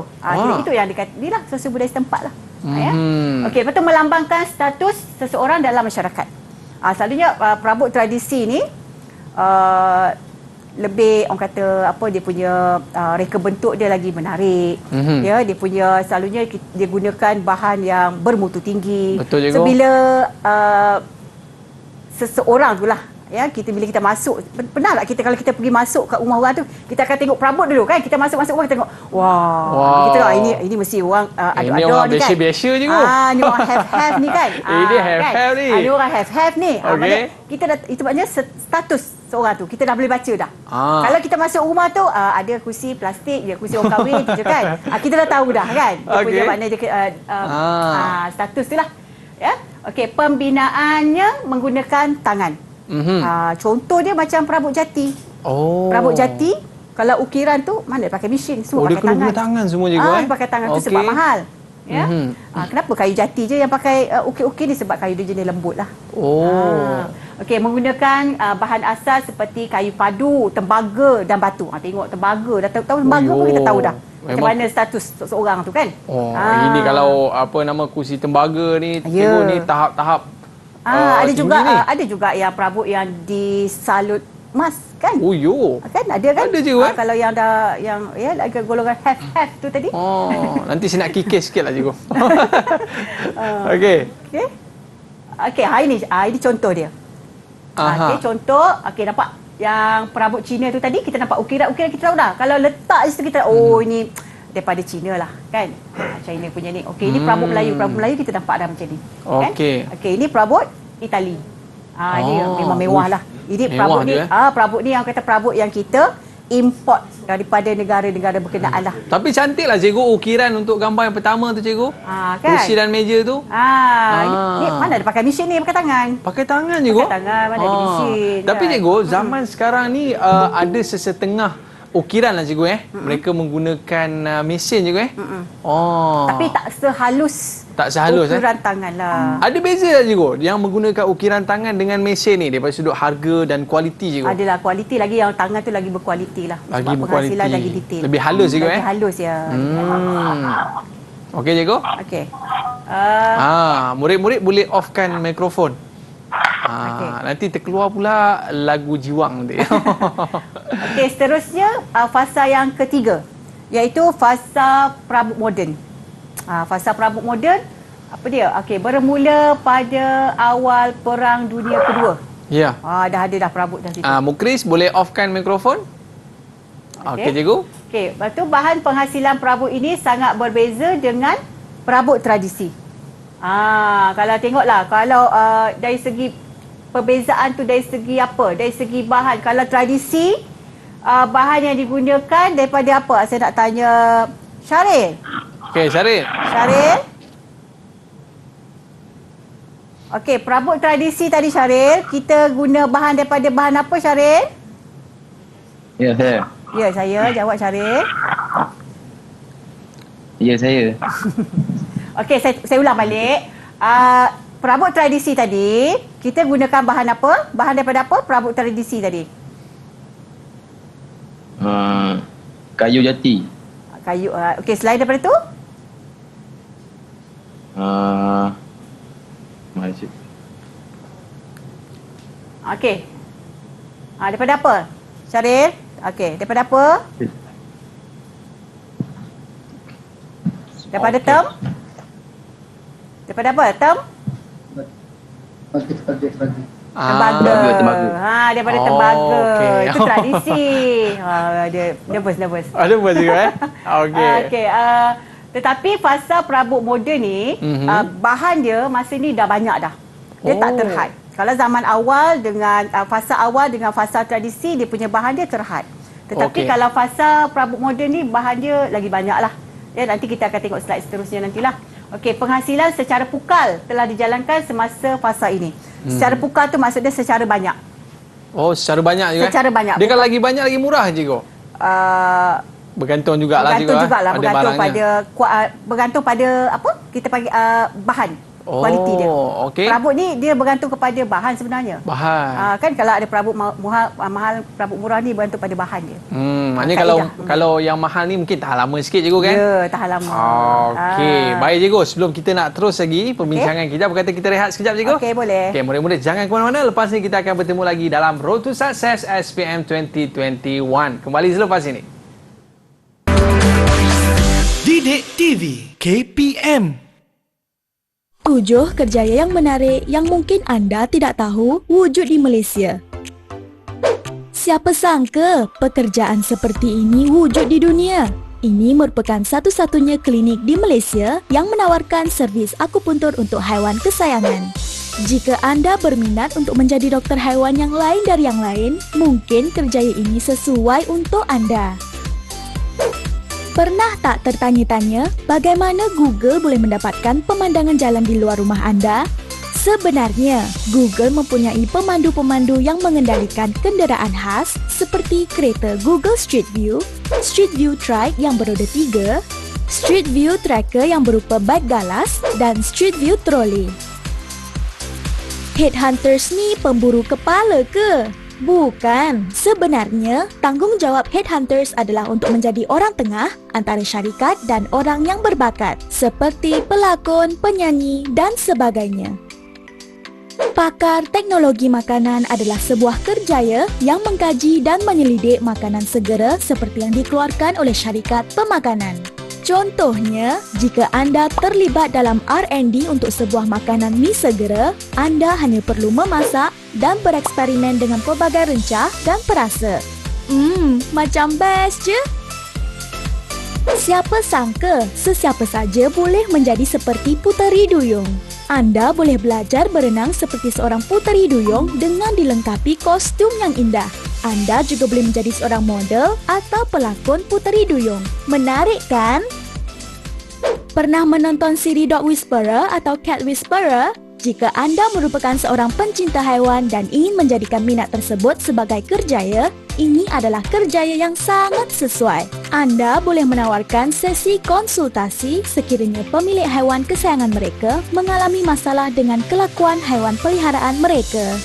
C: Itu yang inilah sosio budaya setempat lah. Ya. Okey, lepas tu melambangkan status seseorang dalam masyarakat. Selalunya perabot tradisi ni lebih orang kata apa, dia punya reka bentuk dia lagi menarik. Ya, dia punya selalunya dia gunakan bahan yang bermutu tinggi.
B: Betul, cikgu.
C: So bila seseorang tu lah, ya, bila kita masuk, pernah tak kita kalau kita pergi masuk kat rumah orang tu, kita akan tengok perabot dulu kan, kita masuk rumah kita tengok, kita ini mesti orang
B: ini orang
C: ni kan,
B: biasa-biasa je
C: ni orang have ni kan,
B: ini have ni,
C: ada orang have ni.
B: Okey.
C: Kita dah, itu maknanya status seorang tu kita dah boleh baca dah. Kalau kita masuk rumah tu ada kursi plastik, dia kursi orang kahwin je kan, kita dah tahu dah kan, dia punya makna dia status tu lah, ya. Okey, pembinaannya menggunakan tangan. Contoh dia macam perabot jati. Perabot jati, kalau ukiran tu mana pakai mesin, semua
B: dia
C: pakai tangan.
B: Dia kena tangan semua juga.
C: Pakai tangan tu sebab mahal. Ya. Kenapa kayu jati je yang pakai ukir-ukir ni, sebab kayu dia jenis lembut lah. Okey, menggunakan bahan asas seperti kayu padu, tembaga dan batu. Tengok tembaga, dah tahu tembaga pun kita tahu dah. Macam mana status seorang tu kan.
B: Ini kalau apa nama kursi tembaga ni, tengok ni tahap-tahap
C: ada juga yang perabot yang disalut emas kan. Kan ada kan.
B: Ada je
C: kalau yang dah yang agak golongan have tu tadi.
B: Nanti saya nak kikis sikit lah, cikgu. Okey.
C: Ini contoh dia. Contoh, nampak yang perabot Cina tu tadi, kita nampak ukiran-ukiran kita tahu dah. Kalau letak di situ kita ini daripada China lah kan. China punya ni. Okey, ini perabot Melayu. Perabot Melayu kita nampak dah macam ni.
B: Okey.
C: Kan? Okey, ini perabot Itali. Ini memang mewah lah. Ini
B: Mewah
C: perabot ni,
B: dia,
C: perabot ni yang kata perabot yang kita import daripada negara-negara berkenaan lah.
B: Tapi cantik lah cikgu ukiran untuk gambar yang pertama tu cikgu.
C: Kan?
B: Kursi dan meja tu.
C: Ni mana ada pakai mesin ni, pakai tangan.
B: Pakai tangan cikgu.
C: Pakai tangan, mana ada mesin.
B: Tapi
C: kan?
B: cikgu, zaman sekarang ni ada sesetengah ukiran lah cikgu Mereka menggunakan mesin cikgu
C: Tapi tak sehalus ukiran tangan lah.
B: Ada beza tak cikgu yang menggunakan ukiran tangan dengan mesin ni daripada sudut harga dan kualiti cikgu?
C: Adalah kualiti lagi, yang tangan tu lagi berkualiti lah.
B: Lagi
C: Sebab
B: berkualiti.
C: penghasilan lagi detail.
B: Lebih halus cikgu
C: Lagi halus ya.
B: Okey cikgu.
C: Okey.
B: Murid-murid boleh offkan mikrofon. Nanti terkeluar pula lagu jiwang nanti.
C: Okey, seterusnya fasa yang ketiga, iaitu fasa perabot moden. Fasa perabot moden apa dia? Okey, bermula pada awal Perang Dunia Kedua.
B: Ya.
C: Dah ada dah perabot dah situ.
B: Mukris boleh offkan mikrofon. Okey cikgu.
C: Okey, lepas tu bahan penghasilan perabot ini sangat berbeza dengan perabot tradisi. Kalau tengoklah, kalau dari segi perbezaan tu dari segi apa? Dari segi bahan. Kalau tradisi, bahan yang digunakan daripada apa? Saya nak tanya Syaril.
B: Okey, Syaril.
C: Okey, perabot tradisi tadi Syaril, kita guna bahan daripada bahan apa Syaril?
H: Ya, saya.
C: Ya, saya. Jawab Syaril.
H: Ya, saya.
C: Okey, saya ulang balik. Perabot tradisi tadi, kita gunakan bahan apa? Bahan daripada apa? Perabot tradisi tadi.
H: Kayu jati.
C: Kayu. Okey, selain daripada tu? Okey. Daripada apa? Syaril? Okey, daripada apa? Daripada tem? Daripada apa? Tem? Tembaga. Daripada tembaga. Itu tradisi. Dia nervous.
B: Nervous juga Okey.
C: Okey. Tetapi fasa perabot moden ni, bahan dia masa ni dah banyak dah. Dia tak terhad. Kalau zaman awal dengan fasa awal dengan fasa tradisi, dia punya bahan dia terhad. Tetapi kalau fasa perabot moden ni, bahan dia lagi banyak lah. Nanti kita akan tengok slide seterusnya nantilah. Okey, penghasilan secara pukal telah dijalankan semasa fasa ini. Secara pukal tu maksudnya secara banyak.
B: Secara banyak juga.
C: Secara banyak.
B: Dia kan lagi banyak lagi murah cikgu. Bergantung jugalah cikgu.
C: Bergantung pada apa? Kita panggil bahan. Kualiti dia. Perabot ni dia bergantung kepada bahan sebenarnya.
B: Bahan.
C: Kan kalau ada perabot mahal, perabot murah ni bergantung pada bahan dia.
B: Maknanya kalau yang mahal ni mungkin tahan lama sikit cikgu kan?
C: Ya, tahan lama.
B: Okey. Baik cikgu, sebelum kita nak terus lagi perbincangan kita, berkata kita rehat sekejap cikgu?
C: Okey, boleh.
B: Okey, murid-murid jangan ke mana-mana. Lepas ni kita akan bertemu lagi dalam Road to Success SPM 2021. Kembali selepas ini.
A: Didik TV KPM.
K: 7 kerjaya yang menarik yang mungkin anda tidak tahu wujud di Malaysia. Siapa sangka pekerjaan seperti ini wujud di dunia? Ini merupakan satu-satunya klinik di Malaysia yang menawarkan servis akupuntur untuk haiwan kesayangan. Jika anda berminat untuk menjadi doktor haiwan yang lain dari yang lain, mungkin kerjaya ini sesuai untuk anda. Pernah tak tertanya-tanya bagaimana Google boleh mendapatkan pemandangan jalan di luar rumah anda? Sebenarnya, Google mempunyai pemandu-pemandu yang mengendalikan kenderaan khas seperti kereta Google Street View, Street View Trike yang beroda 3, Street View Tracker yang berupa beg galas dan Street View Trolley. Headhunters ni pemburu kepala ke? Bukan. Sebenarnya, tanggungjawab headhunters adalah untuk menjadi orang tengah antara syarikat dan orang yang berbakat, seperti pelakon, penyanyi dan sebagainya. Pakar teknologi makanan adalah sebuah kerjaya yang mengkaji dan menyelidik makanan segera seperti yang dikeluarkan oleh syarikat pemakanan. Contohnya, jika anda terlibat dalam R&D untuk sebuah makanan mi segera, anda hanya perlu memasak dan bereksperimen dengan pelbagai rencah dan perasa. Macam best je. Siapa sangka sesiapa saja boleh menjadi seperti puteri duyung. Anda boleh belajar berenang seperti seorang puteri duyung dengan dilengkapi kostum yang indah. Anda juga boleh menjadi seorang model atau pelakon puteri duyung. Menarik kan? Pernah menonton siri Dog Whisperer atau Cat Whisperer? Jika anda merupakan seorang pencinta haiwan dan ingin menjadikan minat tersebut sebagai kerjaya, ini adalah kerjaya yang sangat sesuai. Anda boleh menawarkan sesi konsultasi sekiranya pemilik haiwan kesayangan mereka mengalami masalah dengan kelakuan haiwan peliharaan mereka.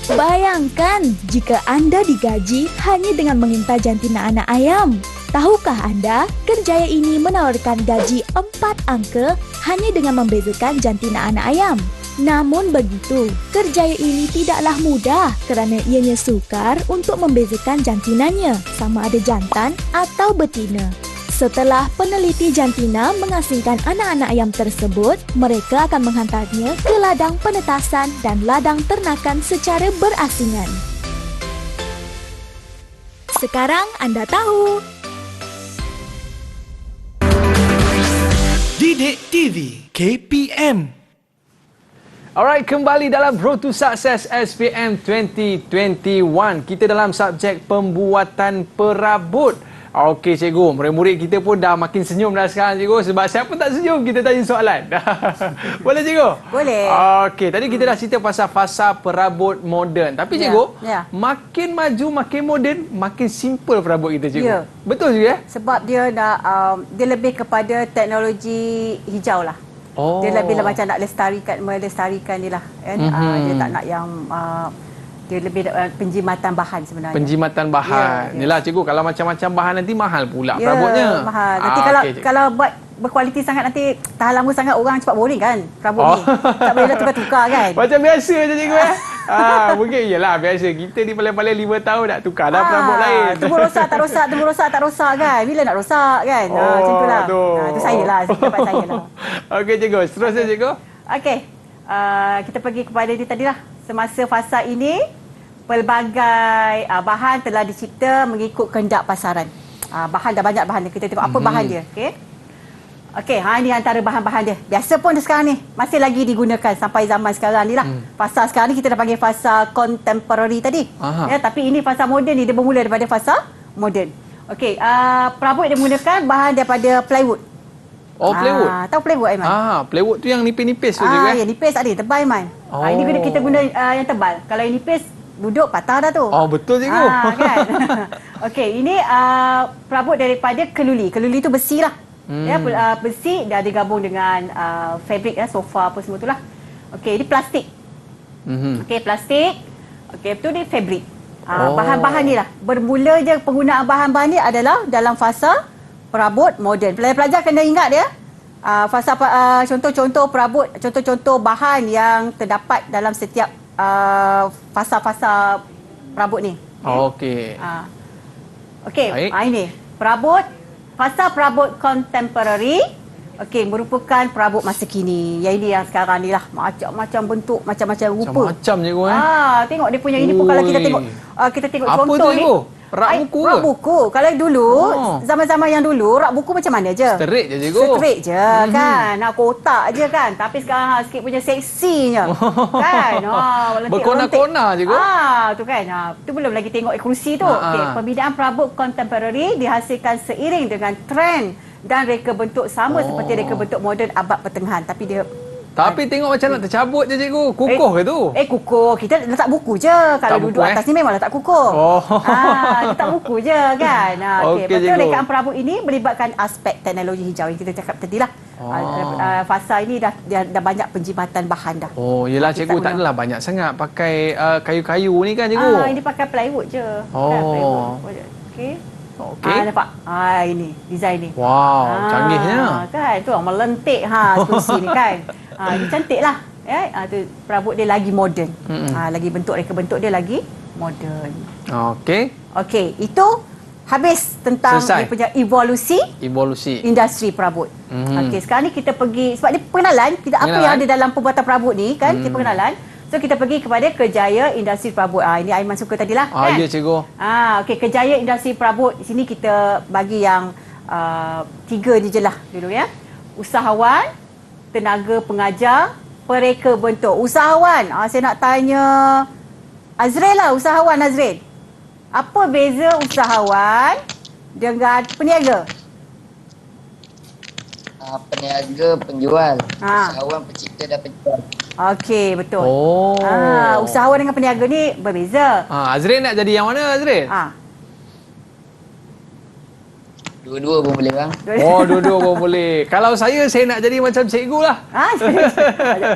K: Bayangkan jika anda digaji hanya dengan mengintai jantina anak ayam. Tahukah anda, kerjaya ini menawarkan gaji 4 angka hanya dengan membezakan jantina anak ayam. Namun begitu, kerjaya ini tidaklah mudah kerana ianya sukar untuk membezakan jantinanya sama ada jantan atau betina. Setelah peneliti jantina mengasingkan anak-anak ayam tersebut, mereka akan menghantarnya ke ladang penetasan dan ladang ternakan secara berasingan. Sekarang anda tahu.
A: Didik TV KPM.
B: Alright, kembali dalam Road to Success SPM 2021. Kita dalam subjek pembuatan perabot. Okey cikgu, murid-murid kita pun dah makin senyum dah sekarang cikgu. Sebab siapa tak senyum kita tanya soalan. Boleh cikgu?
C: Boleh.
B: Okey, tadi kita dah cerita pasal fasa perabot moden. Tapi cikgu, makin maju, makin moden, makin simple perabot kita cikgu.
C: Ya.
B: Betul juga ya?
C: Sebab dia nak dia lebih kepada teknologi hijau lah.
B: Oh.
C: Dia lebih macam nak melestarikan ni lah. Kan? Dia tak nak yang dia lebih penjimatan bahan sebenarnya.
B: Penjimatan bahan. Inilah cikgu, kalau macam-macam bahan nanti mahal pula perabotnya.
C: Mahal. Nanti kalau buat berkualiti sangat nanti tahan lama sangat orang cepat boring kan perabot ni. Tak boleh dah tukar-tukar kan.
B: Macam biasa je cikgu mungkin iyalah biasa. Kita ni paling-paling 5 tahun nak tukar dah perabot lain.
C: Tunggu rosak tak rosak, tunggu rosak tak rosak kan. Bila nak rosak kan. Macam tu lah. Itu saya lah, pendapat saya lah.
B: Okey cikgu, seterusnya cikgu.
C: Okey. Kita pergi kepada dia tadilah. Semasa fasa ini pelbagai bahan telah dicipta mengikut kehendak pasaran. Bahan dah banyak bahan dia. Kita tengok apa bahan dia. Okey, ini antara bahan-bahan dia. Biasa pun sekarang ni masih lagi digunakan sampai zaman sekarang ni lah. Fasa sekarang ni kita dah panggil fasa contemporary tadi. Tapi ini fasa moden ni dia bermula daripada fasa moden. Okey, perabot dia menggunakan bahan daripada plywood.
B: Oh, plywood.
C: Tahu plywood Aiman?
B: Plywood tu yang nipis-nipis tu juga.
C: Ya, nipis tak ada, tebal Aiman. Ini kita guna yang tebal. Kalau yang nipis duduk patah dah tu.
B: Oh, betul cikgu.
C: Kan? Okey, ini perabot daripada keluli. Keluli tu besi lah. Besi dah digabung dengan fabrik sofa apa semua tu lah. Okey, ini plastik. Okey, plastik. Okey, betul ni fabrik. Bahan-bahan ni lah. Bermula je penggunaan bahan-bahan ni adalah dalam fasa perabot moden. Pelajar-pelajar kena ingat dia. Fasa contoh-contoh perabot, contoh-contoh bahan yang terdapat dalam setiap fasa-fasa perabot ni.
B: Okey.
C: Okey, ini perabot fasa perabot contemporary. Okey, merupakan perabot masa kini. Yang ini yang sekarang ni lah, macam-macam bentuk, macam-macam rupa.
B: Macam-macam cikgu
C: tengok dia punya ini pun kalau kita tengok
B: apa
C: contoh
B: tu,
C: ni.
B: Rak buku
C: Rak buku. Kalau dulu, zaman-zaman yang dulu, rak buku macam mana je?
B: Straight je cikgu.
C: Straight je kan. Kotak je kan. Tapi sekarang sikit punya seksinya. Kan.
B: Berkona-kona cikgu.
C: Tu kan. Tu belum lagi tengok kerusi tu. Okay. Pembinaan perabot contemporary dihasilkan seiring dengan trend dan reka bentuk sama seperti reka bentuk moden abad pertengahan. Tapi
B: tengok macam nak tercabut je cikgu. Kukuh ke tu?
C: Kukuh. Kita letak buku je. Kalau duduk atas ni memang letak kukuh. Letak buku je kan. Betul rekaan perabot ini melibatkan aspek teknologi hijau yang kita cakap tadi lah. Fasa ini dah banyak penjimatan bahan dah.
B: Yelah cikgu, tak adalah banyak sangat pakai kayu-kayu ni kan cikgu?
C: Ini pakai plywood je. Okey. Nampak? Ini design ni.
B: Wow, canggihnya.
C: Kan, tu orang melentik kerusi ni kan. Ini cantik lah. Tu perabot dia lagi moden. Lagi reka bentuk dia lagi moden. Okey, itu habis tentang dia punya evolusi industri perabot. Okey, sekarang ni kita pergi sebab dia pengenalan apa yang ada dalam pembuatan perabot ni kan, kita pengenalan. So kita pergi kepada kejayaan industri perabot. Ini Aiman suka tadilah kan.
B: Ya cikgu.
C: Okey, kejayaan industri perabot di sini kita bagi yang Tiga ni je lah dulu ya. Usahawan, tenaga pengajar, pereka bentuk. Usahawan, saya nak tanya Azril lah, usahawan Azril. Apa beza usahawan dengan peniaga?
I: Peniaga, penjual. Usahawan, pencipta dan penjual.
C: Okey, betul.
B: Oh.
C: Usahawan dengan peniaga ni berbeza.
B: Azril nak jadi yang mana Azril?
I: Dua-dua pun boleh bang.
B: Dua-dua pun boleh. Kalau saya nak jadi macam cikgu lah.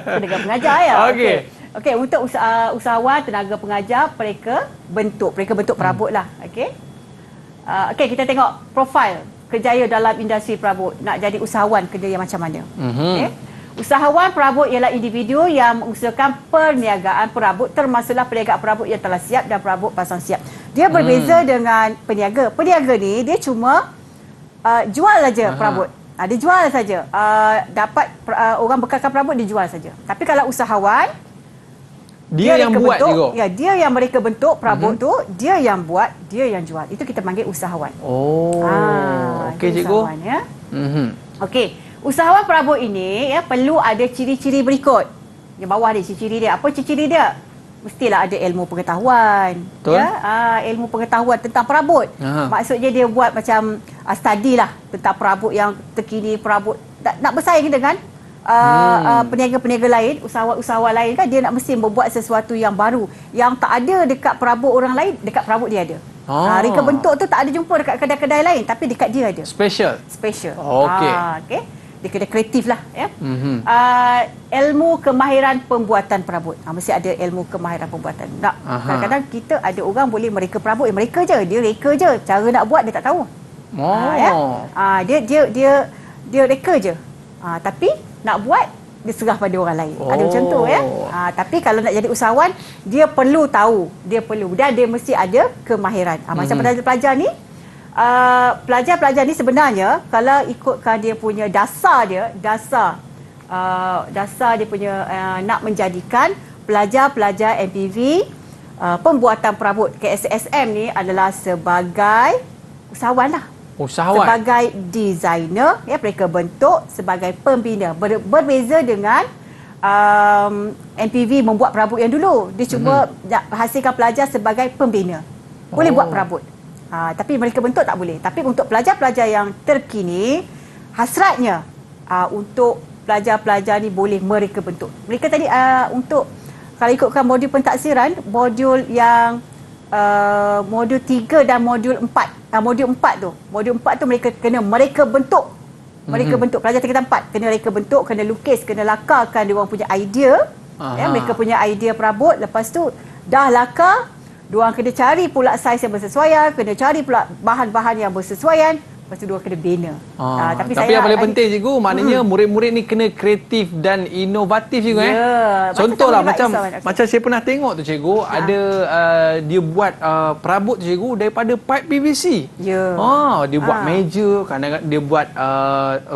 C: Tenaga pengajar ya.
B: Okey.
C: Okey, untuk usahawan, tenaga pengajar, pereka bentuk perabot lah. Okey. Okey, kita tengok profil kerjaya dalam industri perabot. Nak jadi usahawan kena yang macam mana? Okey. Usahawan perabot ialah individu yang mengusahakan perniagaan perabot, termasuklah perniagaan perabot yang telah siap dan perabot pasang siap. Dia berbeza dengan peniaga. Peniaga ni dia cuma jual saja perabot. Dia jual saja. Dapat orang bekalkan perabot, dia jual saja. Tapi kalau usahawan,
B: dia yang buat juga.
C: Ya, dia yang mereka bentuk perabot tu, dia yang buat, dia yang jual. Itu kita panggil usahawan.
B: Okey cikgu.
C: Usahawan ya. Okey, usahawan perabot ini ya perlu ada ciri-ciri berikut. Di bawah ni ciri-ciri dia. Apa ciri-ciri dia? Mestilah ada ilmu pengetahuan.
B: Betul.
C: Ya, ilmu pengetahuan tentang perabot. Maksudnya dia buat macam study lah tentang perabot yang terkini, perabot nak bersaing dengan peniaga-peniaga lain, usahawan-usahawan lain kan, dia nak mesti membuat sesuatu yang baru yang tak ada dekat perabot orang lain, dekat perabot dia ada. Reka bentuk tu tak ada jumpa dekat kedai-kedai lain, tapi dekat dia ada. Special.
B: Okey.
C: Okey. Dia kena kreatif lah ya. Ilmu kemahiran pembuatan perabot. Mesti ada ilmu kemahiran pembuatan. Kadang-kadang kita ada orang boleh mereka perabot, mereka je, dia reka je. Cara nak buat dia tak tahu. Dia reka je. Tapi nak buat dia serah pada orang lain. Ada macam tu ya. Tapi kalau nak jadi usahawan, dia perlu tahu, dan dia mesti ada kemahiran. Macam pelajar-pelajar ni, pelajar-pelajar ni sebenarnya kalau ikutkan dia punya dasar dia punya nak menjadikan pelajar-pelajar MPV pembuatan perabot KSSM ni adalah sebagai usahawan lah. Sebagai designer, ya, pereka bentuk, sebagai pembina. Berbeza dengan MPV membuat perabot yang dulu. Dia cuma hasilkan pelajar sebagai pembina. Boleh buat perabot. Tapi mereka bentuk tak boleh. Tapi untuk pelajar-pelajar yang terkini, hasratnya untuk pelajar-pelajar ni boleh mereka bentuk. Mereka tadi untuk kalau ikutkan modul pentaksiran, modul yang modul 3 dan modul 4. Modul 4 tu mereka bentuk. Mereka bentuk pelajar tingkatan 4 kena reka bentuk, kena lukis, kena lakarkan dia orang punya idea. Ya, mereka punya idea perabot. Lepas tu dah lakar, diorang kena cari pula saiz yang bersesuaian, kena cari pula bahan-bahan yang bersesuaian. Lepas tu diorang kena bina.
B: Tapi yang paling penting cikgu, maknanya murid-murid ni kena kreatif dan inovatif cikgu. Contohlah macam saya pernah tengok tu cikgu, ada dia buat perabot tu cikgu daripada pipe PVC. Dia buat meja, kadang-kadang dia buat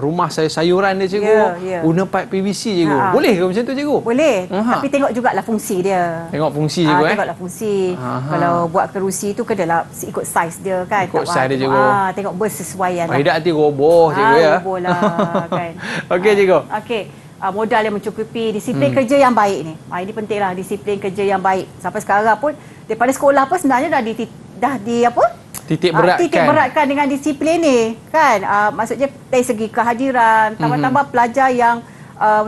B: rumah sayur-sayuran dia cikgu, guna pipe PVC cikgu. Boleh ke macam tu cikgu?
C: Boleh. Tapi tengok jugalah fungsi dia.
B: Tengok fungsi cikgu.
C: Tengoklah fungsi. Kalau buat kerusi tu kenalah ikut saiz dia kan.
B: Ikut saiz dia cikgu.
C: Tengok bersesuaian.
B: Tidak hati roboh cikgu ya.
C: Roboh lah kan.
B: Okey cikgu.
C: Okey. Modal yang mencukupi, disiplin kerja yang baik ni. Ini pentinglah, disiplin kerja yang baik. Sampai sekarang pun daripada sekolah pun sebenarnya dah
B: titik
C: beratkan dengan disiplin ni kan. Maksudnya dari segi kehadiran, tambah-tambah pelajar yang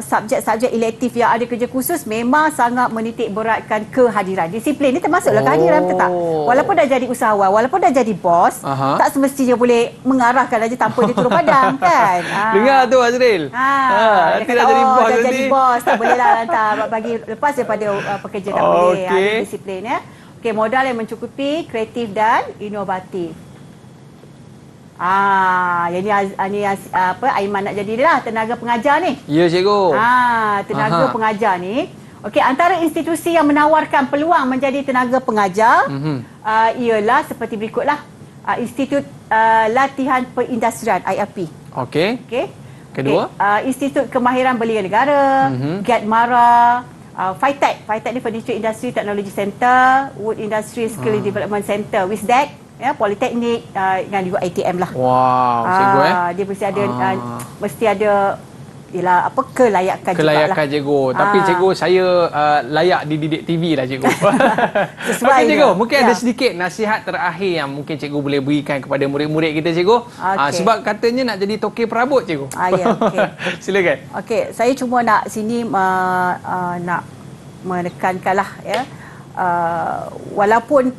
C: subjek-subjek elektif yang ada kerja khusus memang sangat menitik beratkan kehadiran. Disiplin ni termasuklah kehadiran, betul tak? Walaupun dah jadi usahawan, walaupun dah jadi bos, tak semestinya boleh mengarahkan aja tanpa dia turun padang kan.
B: Dengar tu Azril.
C: Nanti dah jadi bos, dah jadi bos, tak boleh lah hantar bagi lepas daripada pekerja, tak boleh. Ada disiplin ya. Okey, modal yang mencukupi, kreatif dan inovatif. Ini Aiman nak jadi dia lah, tenaga pengajar ni.
B: Ya cikgu.
C: Tenaga pengajar ni. Okey, antara institusi yang menawarkan peluang menjadi tenaga pengajar ialah seperti berikutlah. Institut Latihan Perindustrian ILP. Okey.
B: Kedua,
C: Institut Kemahiran Belia Negara, GETMARA, FITEC ni Furniture Industry Technology Center, Wood Industry Skill Development Center, WISDEC. ya, politeknik dengan juga ATM lah.
B: Wow, cikgu
C: Dia mesti ada ialah apa kelayakan
B: jugalah. Cikgu. Tapi cikgu, saya layak dididik TV lah cikgu.
C: Sesuai
B: okay, cikgu, mungkin ada sedikit nasihat terakhir yang mungkin cikgu boleh berikan kepada murid-murid kita cikgu. Sebab katanya nak jadi toke perabot cikgu.
C: Ya, okay.
B: Silakan.
C: Okey, saya cuma nak sini nak menekankanlah ya. Walaupun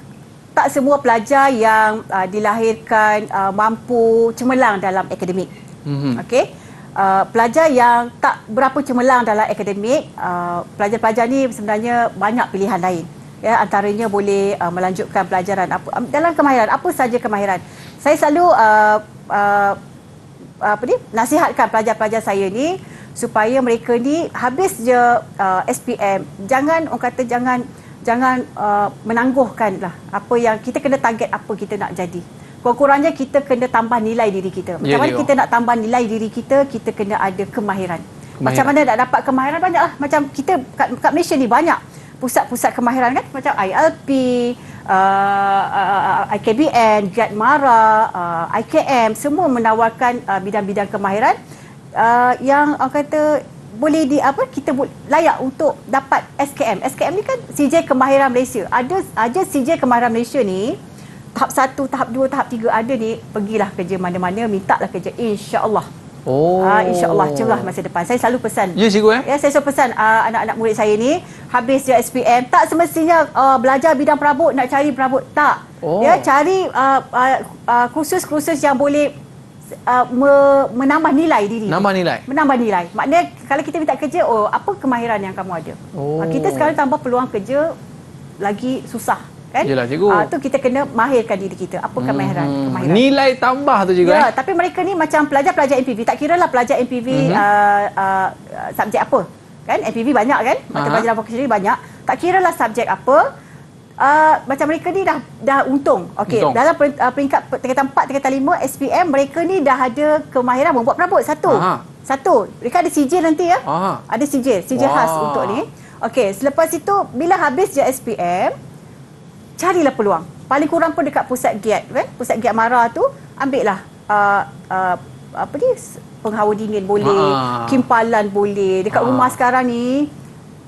C: tak semua pelajar yang dilahirkan mampu cemerlang dalam akademik. Okey. Pelajar yang tak berapa cemerlang dalam akademik, pelajar-pelajar ni sebenarnya banyak pilihan lain. Ya, antaranya boleh melanjutkan pelajaran dalam kemahiran, apa saja kemahiran. Saya selalu nasihatkan pelajar-pelajar saya ni supaya mereka ni habis je SPM, jangan menangguhkan lah apa yang kita kena target, apa kita nak jadi. Kurang-kurangnya kita kena tambah nilai diri kita. Macam mana kita nak tambah nilai diri kita, kita kena ada kemahiran. Macam mana nak dapat kemahiran? Banyaklah. Macam kita kat Malaysia ni banyak pusat-pusat kemahiran kan, macam ILP, IKBN, Jatmara, IKM, semua menawarkan bidang-bidang kemahiran yang orang kata boleh kita layak untuk dapat SKM. SKM ni kan CJ Kemahiran Malaysia. Ada CJ Kemahiran Malaysia ni tahap 1, tahap 2, tahap 3 ada ni, pergilah kerja mana-mana, mintalah kerja, insya-Allah. InsyaAllah cerah masa depan. Saya selalu pesan.
B: Ya, cikgu
C: ya, saya selalu pesan anak-anak murid saya ni habis je SPM, tak semestinya belajar bidang perabot, nak cari perabot, tak. Ya, cari kursus-kursus yang boleh menambah nilai diri. Menambah nilai. Maknanya kalau kita minta kerja, apa kemahiran yang kamu ada? Kita sekarang tambah peluang kerja lagi susah. Kan?
B: Yelah, cikgu.
C: Tu kita kena mahirkan diri kita. Apa kemahiran?
B: Nilai tambah tu juga.
C: Ya, tapi mereka ni macam pelajar-pelajar MPV. Tak kira lah pelajar MPV subjek apa. Kan? MPV banyak kan? Mata pelajaran vokasi banyak. Tak kira lah subjek apa. Macam mereka ni dah untung. Okey, dalam peringkat tingkatan 4, tingkatan 5 SPM, mereka ni dah ada kemahiran membuat perabot. Satu. Mereka ada CJ nanti ya. Ada CJ khas untuk ni. Okey, selepas itu bila habis je SPM, carilah peluang. Paling kurang pun dekat pusat GIAT, kan? Pusat GIAT Mara tu, ambillah penghawa dingin boleh, kimpalan boleh. Dekat rumah sekarang ni,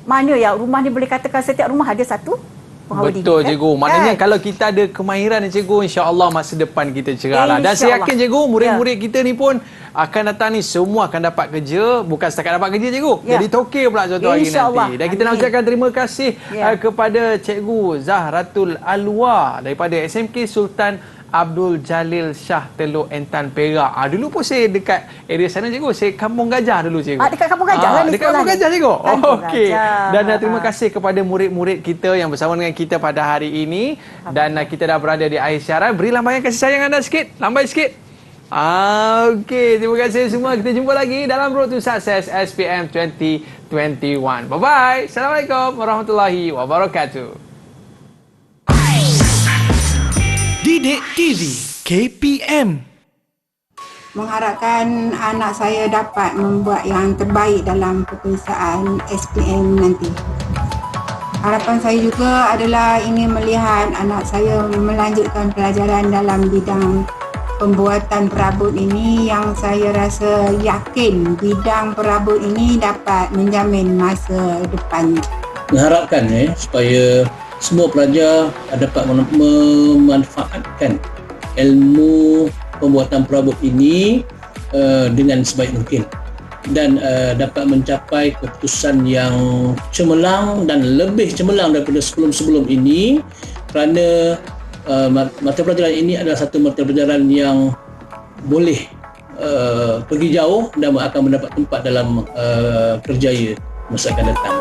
C: mana yang rumah ni boleh katakan setiap rumah ada satu penghawa dingin.
B: Betul, cikgu. Maknanya kalau kita ada kemahiran ni, cikgu, insya-Allah masa depan kita cerahlah. Dan saya yakin, cikgu, murid-murid kita ni pun akan datang ni semua akan dapat kerja, bukan setakat dapat kerja, cikgu. Jadi toke pula suatu hari nanti. Dan kita nak ucapkan terima kasih kepada Cikgu Zahratul Alwa daripada SMK Sultan Abdul Jalil Shah Teluk Entan Perak. Dulu pun saya dekat area sana, cikgu. Saya Kampung Gajah dulu, cikgu.
C: Dekat Kampung Gajah lah ni.
B: Dekat Kampung Gajah, cikgu. Okey. Dan terima kasih kepada murid-murid kita yang bersama dengan kita pada hari ini. Dan kita dah berada di akhir siaran. Beri lambaian kasih sayang anda sikit. Lambai sikit. Okey, terima kasih semua. Kita jumpa lagi dalam Road to Success SPM 2021. Bye-bye. Assalamualaikum warahmatullahi wabarakatuh.
A: Didik TV KPM
L: mengharapkan anak saya dapat membuat yang terbaik dalam peperiksaan SPM nanti. Harapan saya juga adalah ingin melihat anak saya melanjutkan pelajaran dalam bidang pembuatan perabot ini, yang saya rasa yakin bidang perabot ini dapat menjamin masa depannya.
M: Mengharapkan supaya semua pelajar dapat memanfaatkan ilmu pembuatan perabot ini dengan sebaik mungkin dan dapat mencapai keputusan yang cemerlang dan lebih cemerlang daripada sebelum-sebelum ini, kerana mata pelajaran ini adalah satu mata pelajaran yang boleh pergi jauh dan akan mendapat tempat dalam kerjaya masa akan datang.